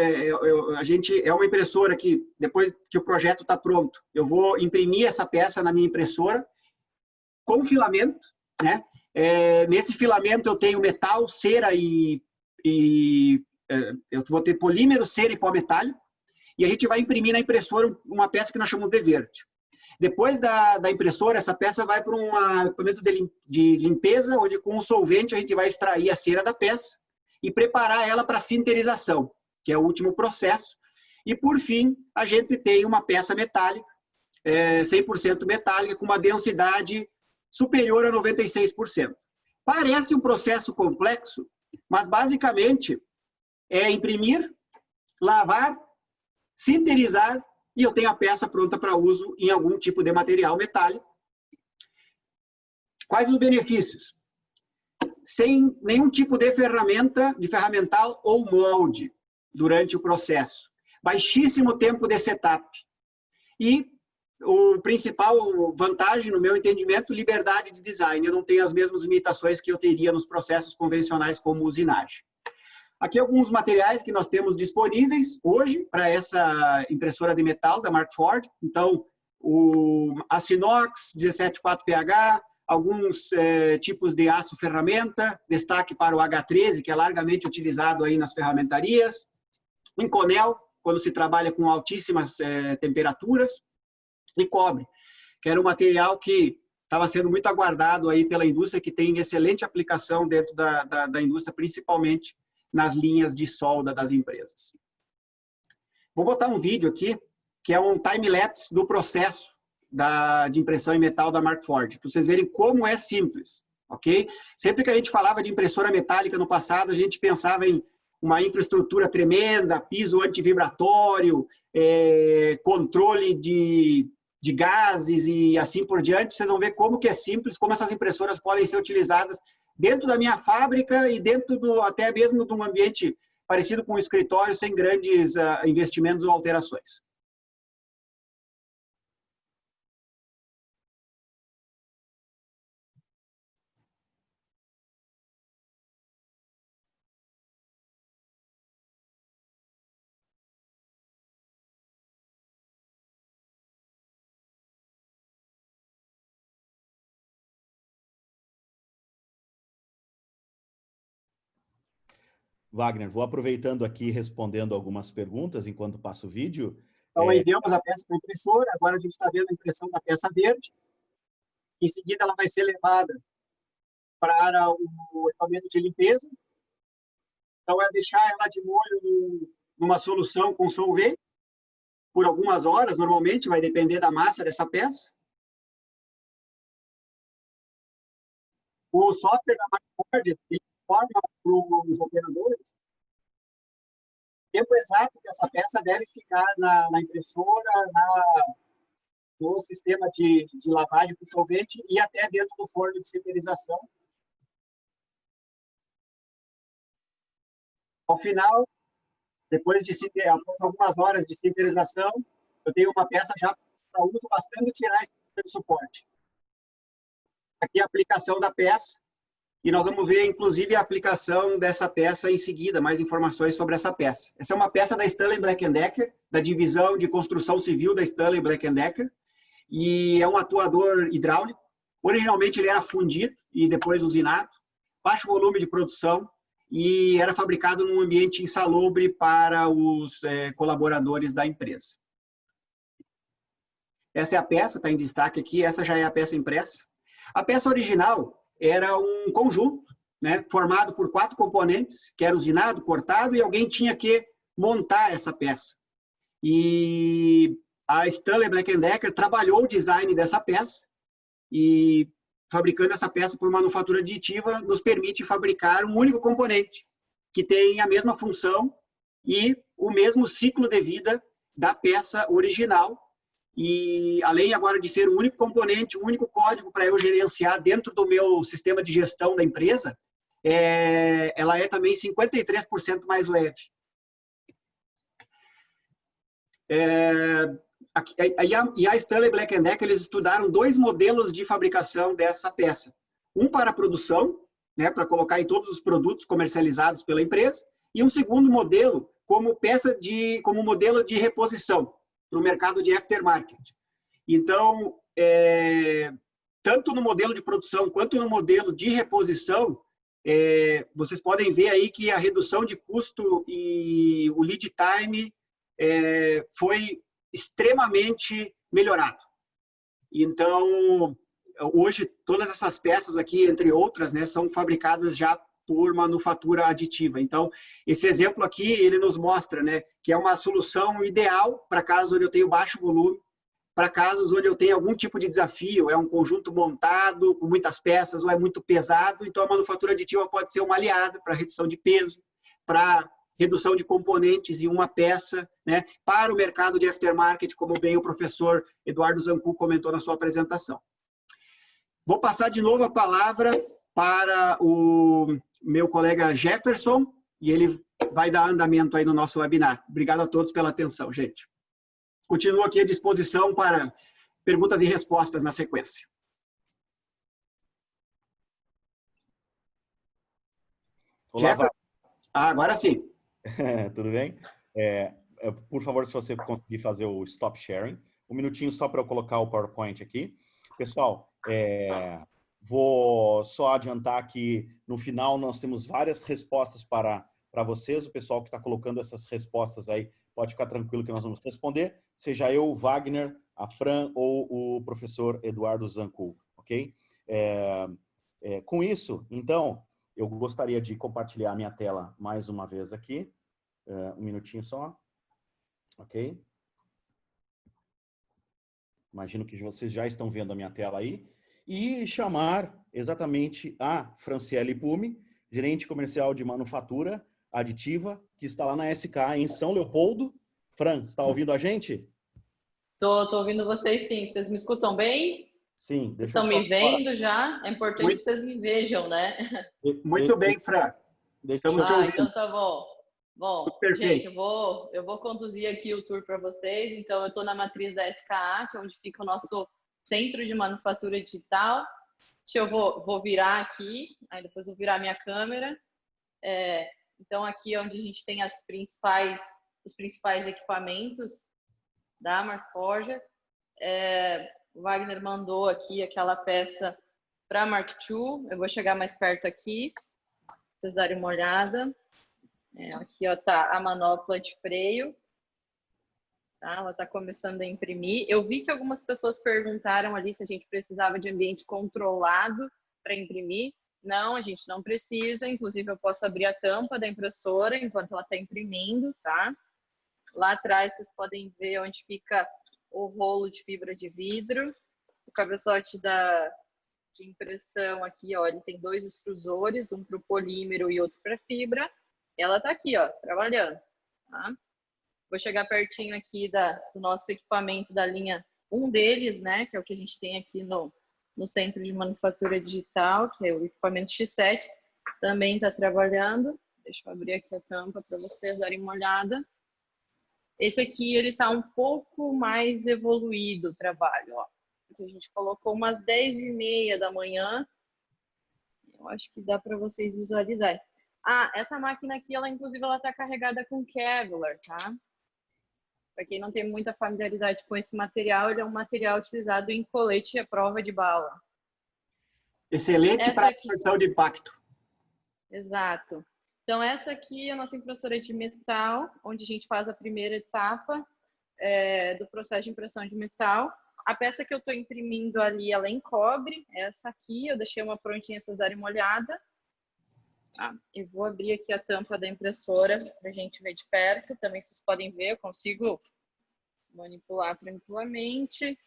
que, depois que o projeto está pronto, eu vou imprimir essa peça na minha impressora com filamento, né? Nesse filamento eu tenho metal, cera eu vou ter polímero, cera e pó metálico, e a gente vai imprimir na impressora uma peça que nós chamamos de verde. Depois da impressora, essa peça vai para um equipamento de limpeza, onde com um solvente a gente vai extrair a cera da peça e preparar ela para sinterização, que é o último processo. E, por fim, a gente tem uma peça metálica, 100% metálica, com uma densidade superior a 96%. Parece um processo complexo, mas, basicamente, é imprimir, lavar, sinterizar, e eu tenho a peça pronta para uso em algum tipo de material metálico. Quais os benefícios? Sem nenhum tipo de ferramental ou molde durante o processo. Baixíssimo tempo de setup. E o principal vantagem, no meu entendimento, liberdade de design. Eu não tenho as mesmas limitações que eu teria nos processos convencionais como usinagem. Aqui alguns materiais que nós temos disponíveis hoje para essa impressora de metal da Markforged. Então, a Sinox 174PH, alguns tipos de aço ferramenta, destaque para o H13, que é largamente utilizado aí nas ferramentarias. Inconel, quando se trabalha com altíssimas temperaturas. E cobre, que era um material que estava sendo muito aguardado aí pela indústria, que tem excelente aplicação dentro da indústria, principalmente nas linhas de solda das empresas. Vou botar um vídeo aqui, que é um time-lapse do processo de impressão em metal da Markforged, para vocês verem como é simples, ok? Sempre que a gente falava de impressora metálica no passado, a gente pensava em uma infraestrutura tremenda, piso antivibratório, controle de gases e assim por diante. Vocês vão ver como que é simples, como essas impressoras podem ser utilizadas dentro da minha fábrica e dentro até mesmo de um ambiente parecido com um escritório, sem grandes investimentos ou alterações. Wagner, vou aproveitando aqui, respondendo algumas perguntas enquanto passo o vídeo. Então, enviamos a peça para a impressora, agora a gente está vendo a impressão da peça verde. Em seguida, ela vai ser levada para o equipamento de limpeza. Então, é deixar ela de molho numa solução com solvente por algumas horas, normalmente, vai depender da massa dessa peça. O software da Markforged informa para os operadores o tempo exato que essa peça deve ficar na impressora, no sistema de lavagem com solvente e até dentro do forno de sinterização. Ao final, depois de algumas horas de sinterização, eu tenho uma peça já para uso, bastante tirar esse suporte. Aqui a aplicação da peça. E nós vamos ver, inclusive, a aplicação dessa peça em seguida, mais informações sobre essa peça. Essa é uma peça da Stanley Black & Decker, da divisão de construção civil da Stanley Black & Decker, e é um atuador hidráulico. Originalmente ele era fundido e depois usinado, baixo volume de produção, e era fabricado num ambiente insalubre para os colaboradores da empresa. Essa é a peça, está em destaque aqui, essa já é a peça impressa. A peça original era um conjunto, né, formado por 4 componentes, que era usinado, cortado, e alguém tinha que montar essa peça. E a Stanley Black & Decker trabalhou o design dessa peça, e fabricando essa peça por manufatura aditiva, nos permite fabricar um único componente, que tem a mesma função e o mesmo ciclo de vida da peça original. E além agora de ser um único componente, um único código para eu gerenciar dentro do meu sistema de gestão da empresa, ela é também 53% mais leve. E a Stanley Black & Decker, eles estudaram 2 modelos de fabricação dessa peça. Um para produção, né, para colocar em todos os produtos comercializados pela empresa, e um segundo modelo como modelo de reposição para o mercado de aftermarket. Então, tanto no modelo de produção quanto no modelo de reposição, vocês podem ver aí que a redução de custo e o lead time foi extremamente melhorado. Então, hoje, todas essas peças aqui, entre outras, né, são fabricadas já por manufatura aditiva. Então, esse exemplo aqui, ele nos mostra, né, que é uma solução ideal para casos onde eu tenho baixo volume, para casos onde eu tenho algum tipo de desafio, é um conjunto montado com muitas peças ou é muito pesado, então a manufatura aditiva pode ser uma aliada para redução de peso, para redução de componentes em uma peça, né, para o mercado de aftermarket, como bem o professor Eduardo Zancu comentou na sua apresentação. Vou passar de novo a palavra para o meu colega Jefferson, e ele vai dar andamento aí no nosso webinar. Obrigado a todos pela atenção, gente. continuo aqui à disposição para perguntas e respostas na sequência. Olá, Wagner. Agora sim. Tudo bem? Por favor, se você conseguir fazer o stop sharing. Um minutinho só para eu colocar o PowerPoint aqui. Pessoal, vou só adiantar que no final nós temos várias respostas para vocês. O pessoal que está colocando essas respostas aí pode ficar tranquilo que nós vamos responder. Seja eu, o Wagner, a Fran ou o professor Eduardo Zancu, ok? Com isso, então, eu gostaria de compartilhar a minha tela mais uma vez aqui. Um minutinho só. Ok? Imagino que vocês já estão vendo a minha tela aí. E chamar exatamente a Franciele Pume, gerente comercial de manufatura aditiva, que está lá na SK em São Leopoldo. Fran, está ouvindo a gente? Tô ouvindo vocês sim. Vocês me escutam bem? Sim. Vocês estão me vendo já? É importante que vocês me vejam, né? Muito bem, Fran. Estamos te ouvindo. Então tá bom. Bom, Perfeito. gente, eu vou conduzir aqui o tour para vocês. Então, eu estou na matriz da SKA, que é onde fica o nosso centro de manufatura digital. Eu vou virar aqui, aí depois vou virar minha câmera. Então, aqui é onde a gente tem os principais equipamentos da Markforged. O Wagner mandou aqui aquela peça para a Mark II. Eu vou chegar mais perto aqui, para vocês darem uma olhada. Aqui está a manopla de freio. Tá? Ela está começando a imprimir. Eu vi que algumas pessoas perguntaram ali se a gente precisava de ambiente controlado para imprimir. Não, a gente não precisa. Inclusive, eu posso abrir a tampa da impressora enquanto ela está imprimindo. Tá? Lá atrás, vocês podem ver onde fica o rolo de fibra de vidro. O cabeçote de impressão aqui, ó, ele tem 2 extrusores, um para o polímero e outro para fibra. Ela está aqui, ó, trabalhando. Tá? Vou chegar pertinho aqui do nosso equipamento da linha, um deles, né, que é o que a gente tem aqui no Centro de Manufatura Digital, que é o equipamento X7, também está trabalhando. Deixa eu abrir aqui a tampa para vocês darem uma olhada. Esse aqui, ele está um pouco mais evoluído o trabalho, ó. Porque a gente colocou umas 10h30 da manhã. Eu acho que dá para vocês visualizarem. Essa máquina aqui, inclusive, ela está carregada com Kevlar, tá? Para quem não tem muita familiaridade com esse material, ele é um material utilizado em colete à prova de bala. Excelente para absorção de impacto. Exato. Então, essa aqui é a nossa impressora de metal, onde a gente faz a primeira etapa do processo de impressão de metal. A peça que eu estou imprimindo ali, ela é em cobre. Essa aqui, eu deixei uma prontinha, vocês darem uma olhada. Eu vou abrir aqui a tampa da impressora para a gente ver de perto. Também vocês podem ver, eu consigo manipular tranquilamente.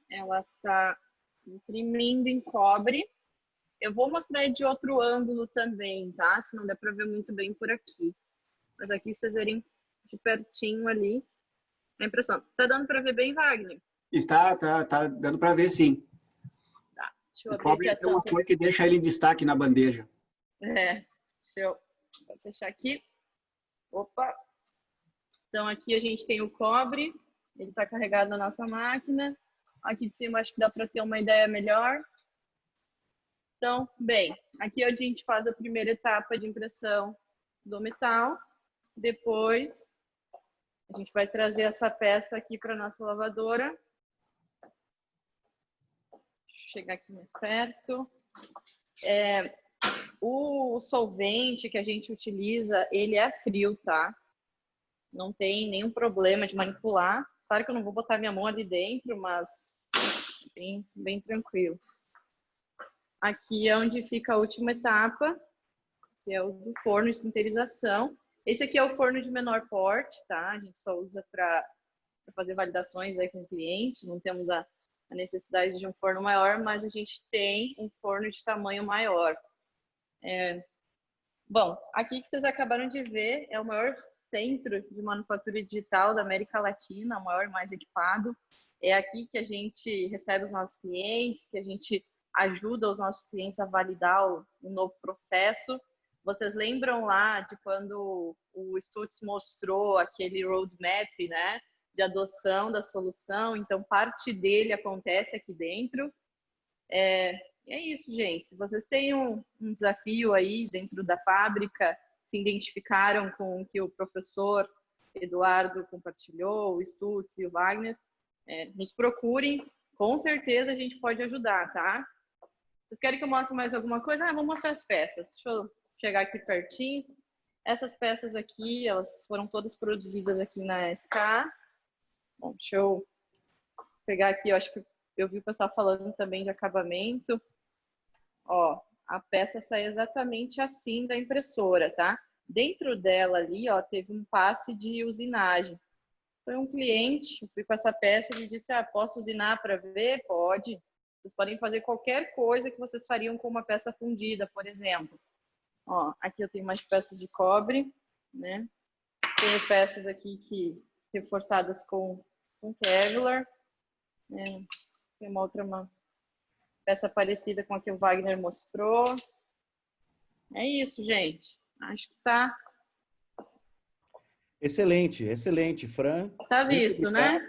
Ela está imprimindo em cobre. Eu vou mostrar de outro ângulo também, tá? Se não der para ver muito bem por aqui. Mas aqui vocês verem de pertinho ali a impressão. Tá dando para ver bem, Wagner? Está dando para ver, sim. Tá. Deixa eu abrir aqui a tampa. Uma cor que deixa ele em destaque na bandeja. Deixa eu fechar aqui. Opa! Então, aqui a gente tem o cobre. Ele está carregado na nossa máquina. Aqui de cima, acho que dá para ter uma ideia melhor. Então, bem, aqui a gente faz a primeira etapa de impressão do metal. Depois, a gente vai trazer essa peça aqui para a nossa lavadora. Deixa eu chegar aqui mais perto. O solvente que a gente utiliza, ele é frio, tá? Não tem nenhum problema de manipular. Claro que eu não vou botar minha mão ali dentro, mas bem tranquilo. Aqui é onde fica a última etapa, que é o do forno de sinterização. Esse aqui é o forno de menor porte, tá? A gente só usa para fazer validações aí com o cliente. Não temos a necessidade de um forno maior, mas a gente tem um forno de tamanho maior. Bom, aqui que vocês acabaram de ver é o maior centro de manufatura digital da América Latina, o maior e mais equipado. É aqui que a gente recebe os nossos clientes, que a gente ajuda os nossos clientes a validar o novo processo. Vocês lembram lá de quando o Stutz mostrou aquele roadmap, né? de adoção da solução, então parte dele acontece aqui dentro. É isso, gente. Se vocês têm um desafio aí dentro da fábrica, se identificaram com o que o professor Eduardo compartilhou, o Stutz e o Wagner, nos procurem, com certeza a gente pode ajudar, tá? Vocês querem que eu mostre mais alguma coisa? Vou mostrar as peças. Deixa eu chegar aqui pertinho. Essas peças aqui, elas foram todas produzidas aqui na SK. Bom, deixa eu pegar aqui, eu acho que eu vi o pessoal falando também de acabamento. Ó, a peça sai exatamente assim da impressora, tá? Dentro dela ali, ó, teve um passe de usinagem. Foi um cliente, eu fui com essa peça e ele disse, posso usinar para ver? Pode. Vocês podem fazer qualquer coisa que vocês fariam com uma peça fundida, por exemplo. Ó, aqui eu tenho umas peças de cobre, né? Tenho peças aqui reforçadas com Kevlar. Tem uma peça parecida com a que o Wagner mostrou. É isso, gente. Acho que tá... Excelente, excelente, Fran. Tá visto, né?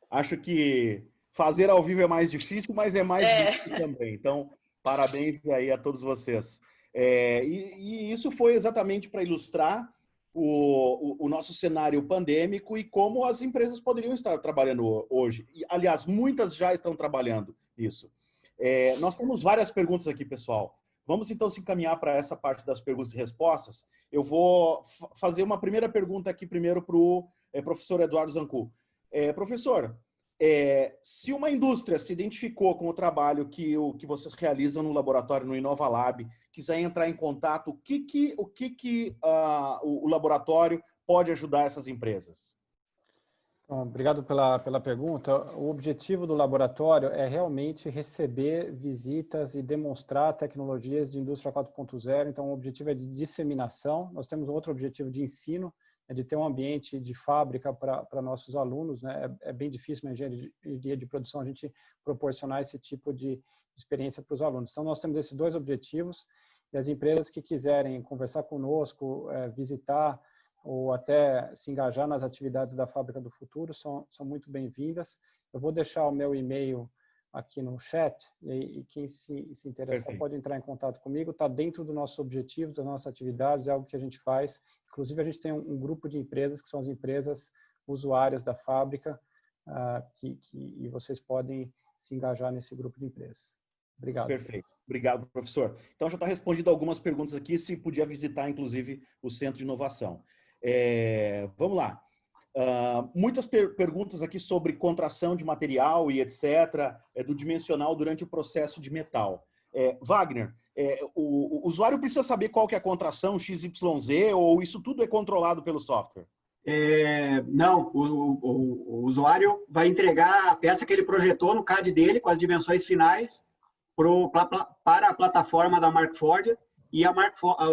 Acho que fazer ao vivo é mais difícil, mas é mais difícil também. Então, parabéns aí a todos vocês. E isso foi exatamente para ilustrar o nosso cenário pandêmico e como as empresas poderiam estar trabalhando hoje. E, aliás, muitas já estão trabalhando nisso. Nós temos várias perguntas aqui, pessoal. Vamos, então, se encaminhar para essa parte das perguntas e respostas. Eu vou fazer uma primeira pergunta aqui primeiro para o professor Eduardo Zancu. Professor, se uma indústria se identificou com o trabalho que vocês realizam no laboratório, no Inova Lab, quiser entrar em contato, o laboratório pode ajudar essas empresas? Bom, obrigado pela pergunta. O objetivo do laboratório é realmente receber visitas e demonstrar tecnologias de indústria 4.0. Então, o objetivo é de disseminação. Nós temos outro objetivo de ensino, de ter um ambiente de fábrica para nossos alunos, né? É bem difícil na engenharia de produção a gente proporcionar esse tipo de experiência para os alunos. Então, nós temos esses dois objetivos e as empresas que quiserem conversar conosco, visitar ou até se engajar nas atividades da Fábrica do Futuro são muito bem-vindas. Eu vou deixar o meu e-mail aqui no chat e quem se interessar pode entrar em contato comigo. Está dentro do nosso objetivo, das nossas atividades, é algo que a gente faz. Inclusive, a gente tem um grupo de empresas que são as empresas usuárias da fábrica e vocês podem se engajar nesse grupo de empresas. Obrigado. Perfeito. Obrigado, professor. Então, já está respondido algumas perguntas aqui, se podia visitar, inclusive, o Centro de Inovação. Vamos lá. Muitas perguntas aqui sobre contração de material e etc., do dimensional durante o processo de metal. Wagner, o usuário precisa saber qual que é a contração XYZ ou isso tudo é controlado pelo software? Não, o usuário vai entregar a peça que ele projetou no CAD dele com as dimensões finais para a plataforma da Markforged e a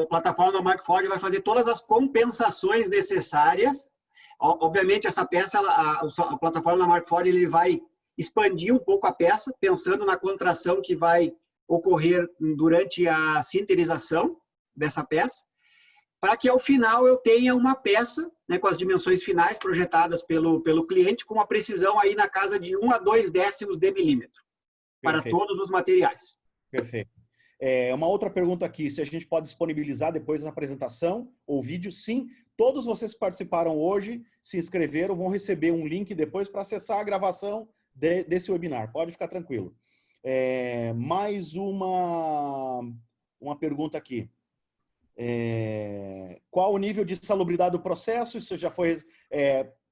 plataforma da Markforged vai fazer todas as compensações necessárias. Obviamente, essa peça, a plataforma da Markforged, ele vai expandir um pouco a peça, pensando na contração que vai ocorrer durante a sinterização dessa peça, para que ao final eu tenha uma peça, né, com as dimensões finais projetadas pelo cliente, com uma precisão aí na casa de 1 a 2 décimos de milímetro, para todos os materiais. Perfeito. Uma outra pergunta aqui, se a gente pode disponibilizar depois da apresentação ou vídeo? Sim, todos vocês que participaram hoje, se inscreveram, vão receber um link depois para acessar a gravação desse webinar, pode ficar tranquilo. Mais uma pergunta aqui. Qual o nível de salubridade do processo? Isso já foi...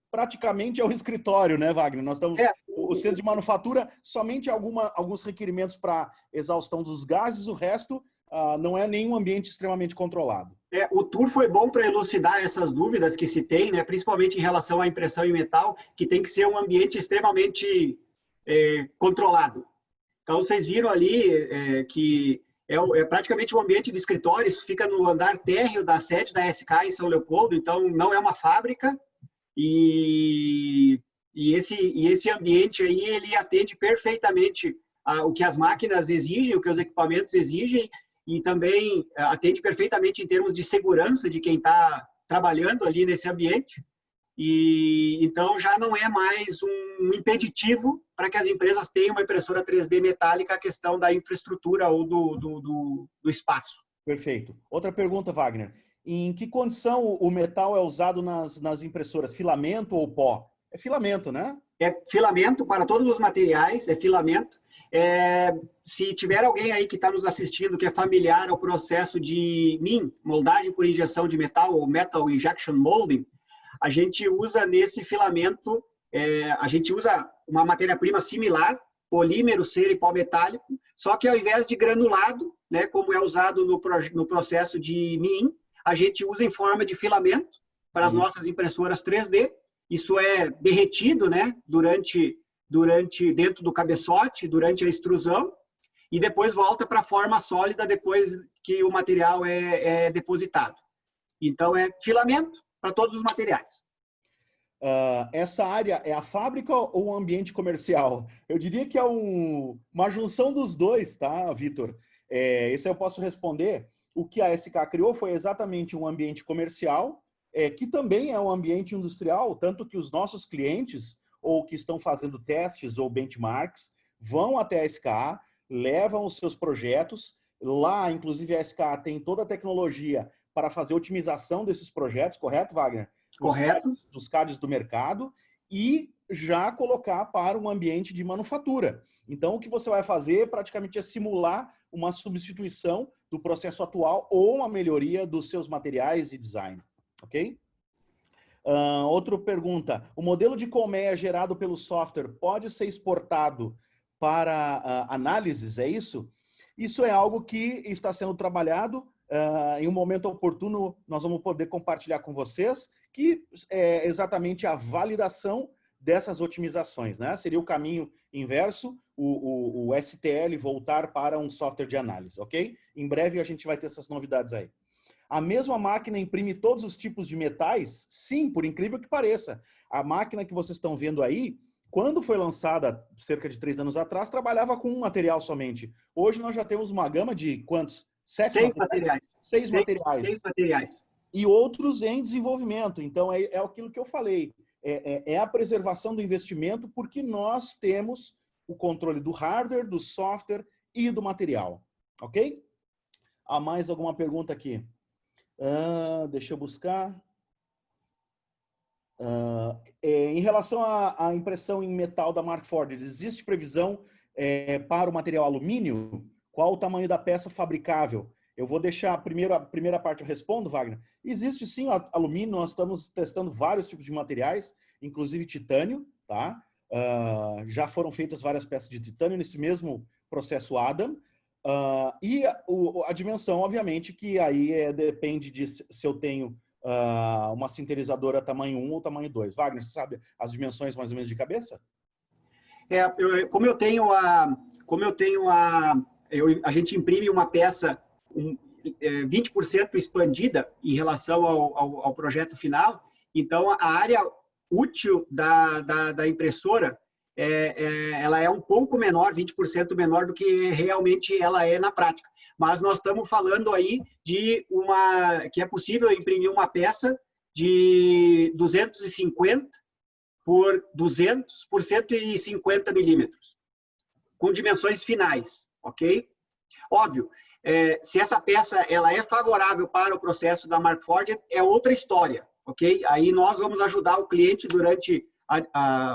praticamente é um escritório, né, Wagner? Nós estamos... O centro de manufatura, somente alguns requerimentos para exaustão dos gases, o resto não é nenhum ambiente extremamente controlado. O tour foi bom para elucidar essas dúvidas que se tem, né, principalmente em relação à impressão em metal, que tem que ser um ambiente extremamente controlado. Então, vocês viram ali que é praticamente um ambiente de escritório, isso fica no andar térreo da sede da SK em São Leopoldo, então não é uma fábrica, e esse ambiente aí, ele atende perfeitamente o que as máquinas exigem, o que os equipamentos exigem, e também atende perfeitamente em termos de segurança de quem está trabalhando ali nesse ambiente. E então já não é mais um impeditivo para que as empresas tenham uma impressora 3D metálica, a questão da infraestrutura ou do espaço. Perfeito. Outra pergunta, Wagner. Em que condição o metal é usado nas impressoras? Filamento ou pó? É filamento, né? É filamento para todos os materiais, é filamento. Se tiver alguém aí que está nos assistindo que é familiar ao processo de MIM, moldagem por injeção de metal, ou Metal Injection Molding, a gente usa nesse filamento, a gente usa uma matéria-prima similar, polímero, cera e pó metálico, só que ao invés de granulado, né, como é usado no processo de MIM, a gente usa em forma de filamento para as nossas impressoras 3D. Isso é derretido, né, dentro do cabeçote, durante a extrusão, e depois volta para a forma sólida depois que o material é depositado. Então, é filamento para todos os materiais. Essa área é a fábrica ou um ambiente comercial? Eu diria que é uma junção dos dois, tá, Vitor? Esse eu posso responder. O que a SK criou foi exatamente um ambiente comercial, que também é um ambiente industrial, tanto que os nossos clientes, ou que estão fazendo testes ou benchmarks, vão até a SK, levam os seus projetos. Lá, inclusive, a SK tem toda a tecnologia para fazer otimização desses projetos, correto, Wagner? Correto. Dos CADs do mercado, e já colocar para um ambiente de manufatura. Então, o que você vai fazer praticamente é simular uma substituição do processo atual ou uma melhoria dos seus materiais e design. Ok? Outra pergunta. O modelo de colmeia gerado pelo software pode ser exportado para análises, é isso? Isso é algo que está sendo trabalhado. Em um momento oportuno, nós vamos poder compartilhar com vocês, que é exatamente a validação dessas otimizações, né? Seria o caminho inverso, o STL voltar para um software de análise, ok? Em breve a gente vai ter essas novidades aí. A mesma máquina imprime todos os tipos de metais? Sim, por incrível que pareça. A máquina que vocês estão vendo aí, quando foi lançada cerca de 3 anos atrás, trabalhava com um material somente. Hoje nós já temos uma gama de quantos? 6 materiais. 6 materiais. 6 materiais. E outros em desenvolvimento. Então, é aquilo que eu falei. É a preservação do investimento, porque nós temos o controle do hardware, do software e do material. Ok? Há mais alguma pergunta aqui? Deixa eu buscar. Em relação à impressão em metal da Mark Ford, existe previsão para o material alumínio? Qual o tamanho da peça fabricável? Eu vou deixar a primeira parte, eu respondo, Wagner. Existe sim alumínio, nós estamos testando vários tipos de materiais, inclusive titânio, tá? Já foram feitas várias peças de titânio nesse mesmo processo Adam. E a dimensão, obviamente, que aí depende de se eu tenho uma sinterizadora tamanho 1 ou tamanho 2. Wagner, você sabe as dimensões mais ou menos de cabeça? A gente imprime uma peça 20% expandida em relação ao projeto final, então a área útil da impressora ela é um pouco menor, 20% menor do que realmente ela é na prática. Mas nós estamos falando aí de que é possível imprimir uma peça de 250 por 200 por 150 milímetros, com dimensões finais, ok? Óbvio, se essa peça ela é favorável para o processo da Mark Ford, é outra história, ok? Aí nós vamos ajudar o cliente durante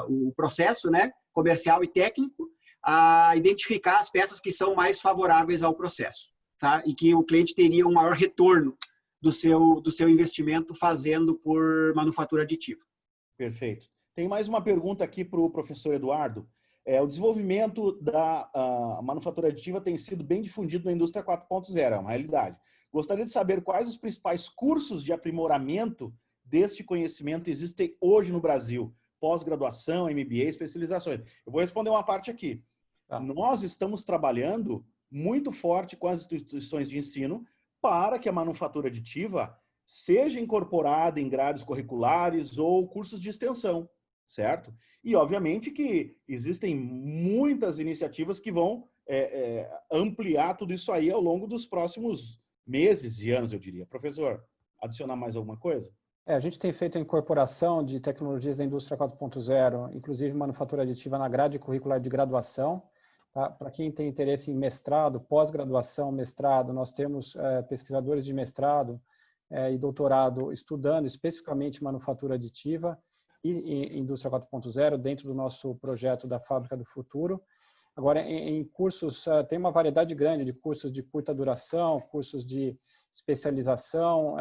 o processo, né, comercial e técnico, a identificar as peças que são mais favoráveis ao processo, tá? E que o cliente teria um maior retorno do seu investimento fazendo por manufatura aditiva. Perfeito. Tem mais uma pergunta aqui para o professor Eduardo. O desenvolvimento da manufatura aditiva tem sido bem difundido na indústria 4.0, é uma realidade. Gostaria de saber quais os principais cursos de aprimoramento deste conhecimento existem hoje no Brasil. Pós-graduação, MBA, especializações. Eu vou responder uma parte aqui. Nós estamos trabalhando muito forte com as instituições de ensino para que a manufatura aditiva seja incorporada em grades curriculares ou cursos de extensão, certo? E, obviamente, que existem muitas iniciativas que vão ampliar tudo isso aí ao longo dos próximos meses e anos, eu diria. Professor, adicionar mais alguma coisa? A gente tem feito a incorporação de tecnologias da indústria 4.0, inclusive manufatura aditiva na grade curricular de graduação. Tá? Para quem tem interesse em mestrado, pós-graduação, mestrado, nós temos pesquisadores de mestrado e doutorado estudando especificamente manufatura aditiva e indústria 4.0 dentro do nosso projeto da Fábrica do Futuro. Agora, em cursos, tem uma variedade grande de cursos de curta duração, cursos de especialização,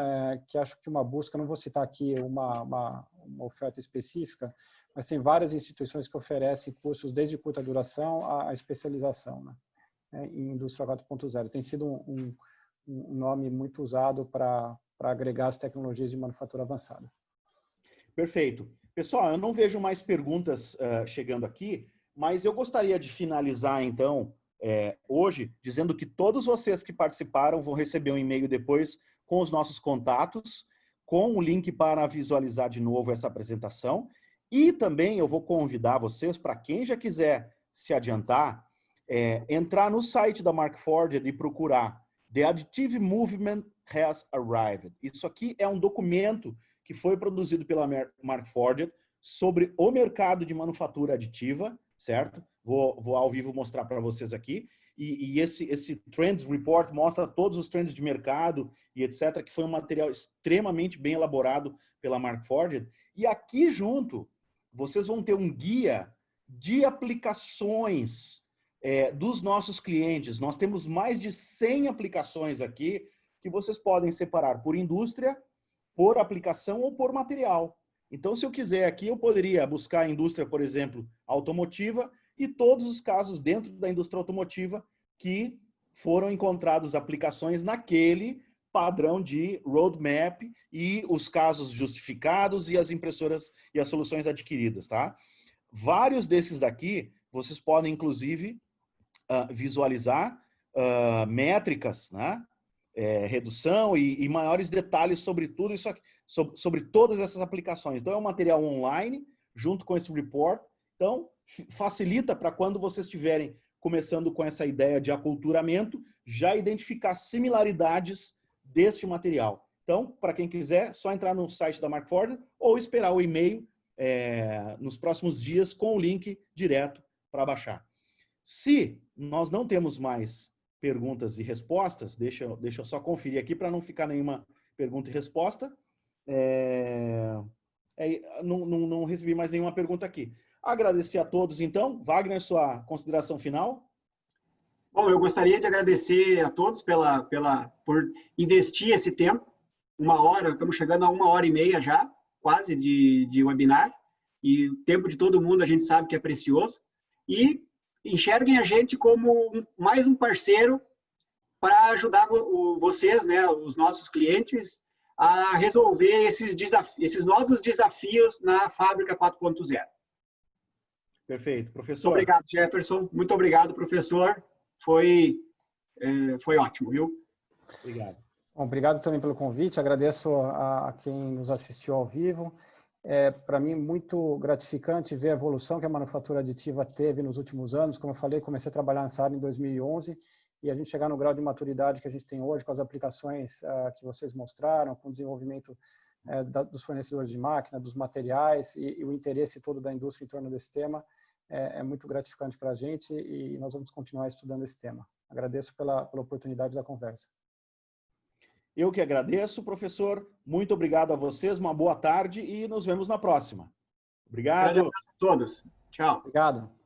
que acho que uma busca, não vou citar aqui uma oferta específica, mas tem várias instituições que oferecem cursos desde curta duração à especialização, né, em indústria 4.0. Tem sido um nome muito usado para agregar as tecnologias de manufatura avançada. Perfeito. Pessoal, eu não vejo mais perguntas chegando aqui, mas eu gostaria de finalizar, então, hoje, dizendo que todos vocês que participaram vão receber um e-mail depois com os nossos contatos, com o link para visualizar de novo essa apresentação. E também eu vou convidar vocês, para quem já quiser se adiantar, entrar no site da Markforged e procurar The Additive Movement Has Arrived. Isso aqui é um documento que foi produzido pela Markforged sobre o mercado de manufatura aditiva, certo? Vou ao vivo mostrar para vocês aqui. E esse Trends Report mostra todos os trends de mercado e etc., que foi um material extremamente bem elaborado pela Markforged. E aqui junto, vocês vão ter um guia de aplicações dos nossos clientes. Nós temos mais de 100 aplicações aqui que vocês podem separar por indústria, por aplicação ou por material. Então, se eu quiser aqui, eu poderia buscar a indústria, por exemplo, automotiva e todos os casos dentro da indústria automotiva que foram encontrados aplicações naquele padrão de roadmap e os casos justificados e as impressoras e as soluções adquiridas, tá? Vários desses daqui, vocês podem, inclusive, visualizar métricas, né? Redução e maiores detalhes sobre tudo isso aqui, sobre todas essas aplicações. Então, é um material online, junto com esse report. Então, facilita para quando vocês estiverem começando com essa ideia de aculturamento, já identificar similaridades deste material. Então, para quem quiser, só entrar no site da Markforged ou esperar o e-mail nos próximos dias com o link direto para baixar. Se nós não temos mais perguntas e respostas, deixa eu só conferir aqui para não ficar nenhuma pergunta e resposta. Não recebi mais nenhuma pergunta aqui. Agradecer a todos, então. Wagner, sua consideração final? Bom, eu gostaria de agradecer a todos por investir esse tempo. 1 hora, estamos chegando a 1h30 já, quase, de webinar. E o tempo de todo mundo a gente sabe que é precioso. E enxerguem a gente como mais um parceiro para ajudar vocês, né, os nossos clientes, a resolver esses novos desafios na Fábrica 4.0. Perfeito. Professor? Muito obrigado, Jefferson. Muito obrigado, professor. Foi ótimo, viu? Obrigado. Bom, obrigado também pelo convite. Agradeço a quem nos assistiu ao vivo. Para mim, muito gratificante ver a evolução que a manufatura aditiva teve nos últimos anos. Como eu falei, comecei a trabalhar nessa área em 2011 e a gente chegar no grau de maturidade que a gente tem hoje, com as aplicações que vocês mostraram, com o desenvolvimento dos fornecedores de máquina, dos materiais e o interesse todo da indústria em torno desse tema, é muito gratificante para a gente e nós vamos continuar estudando esse tema. Agradeço pela oportunidade da conversa. Eu que agradeço, professor. Muito obrigado a vocês, uma boa tarde e nos vemos na próxima. Obrigado. Grande abraço a todos. Tchau. Obrigado.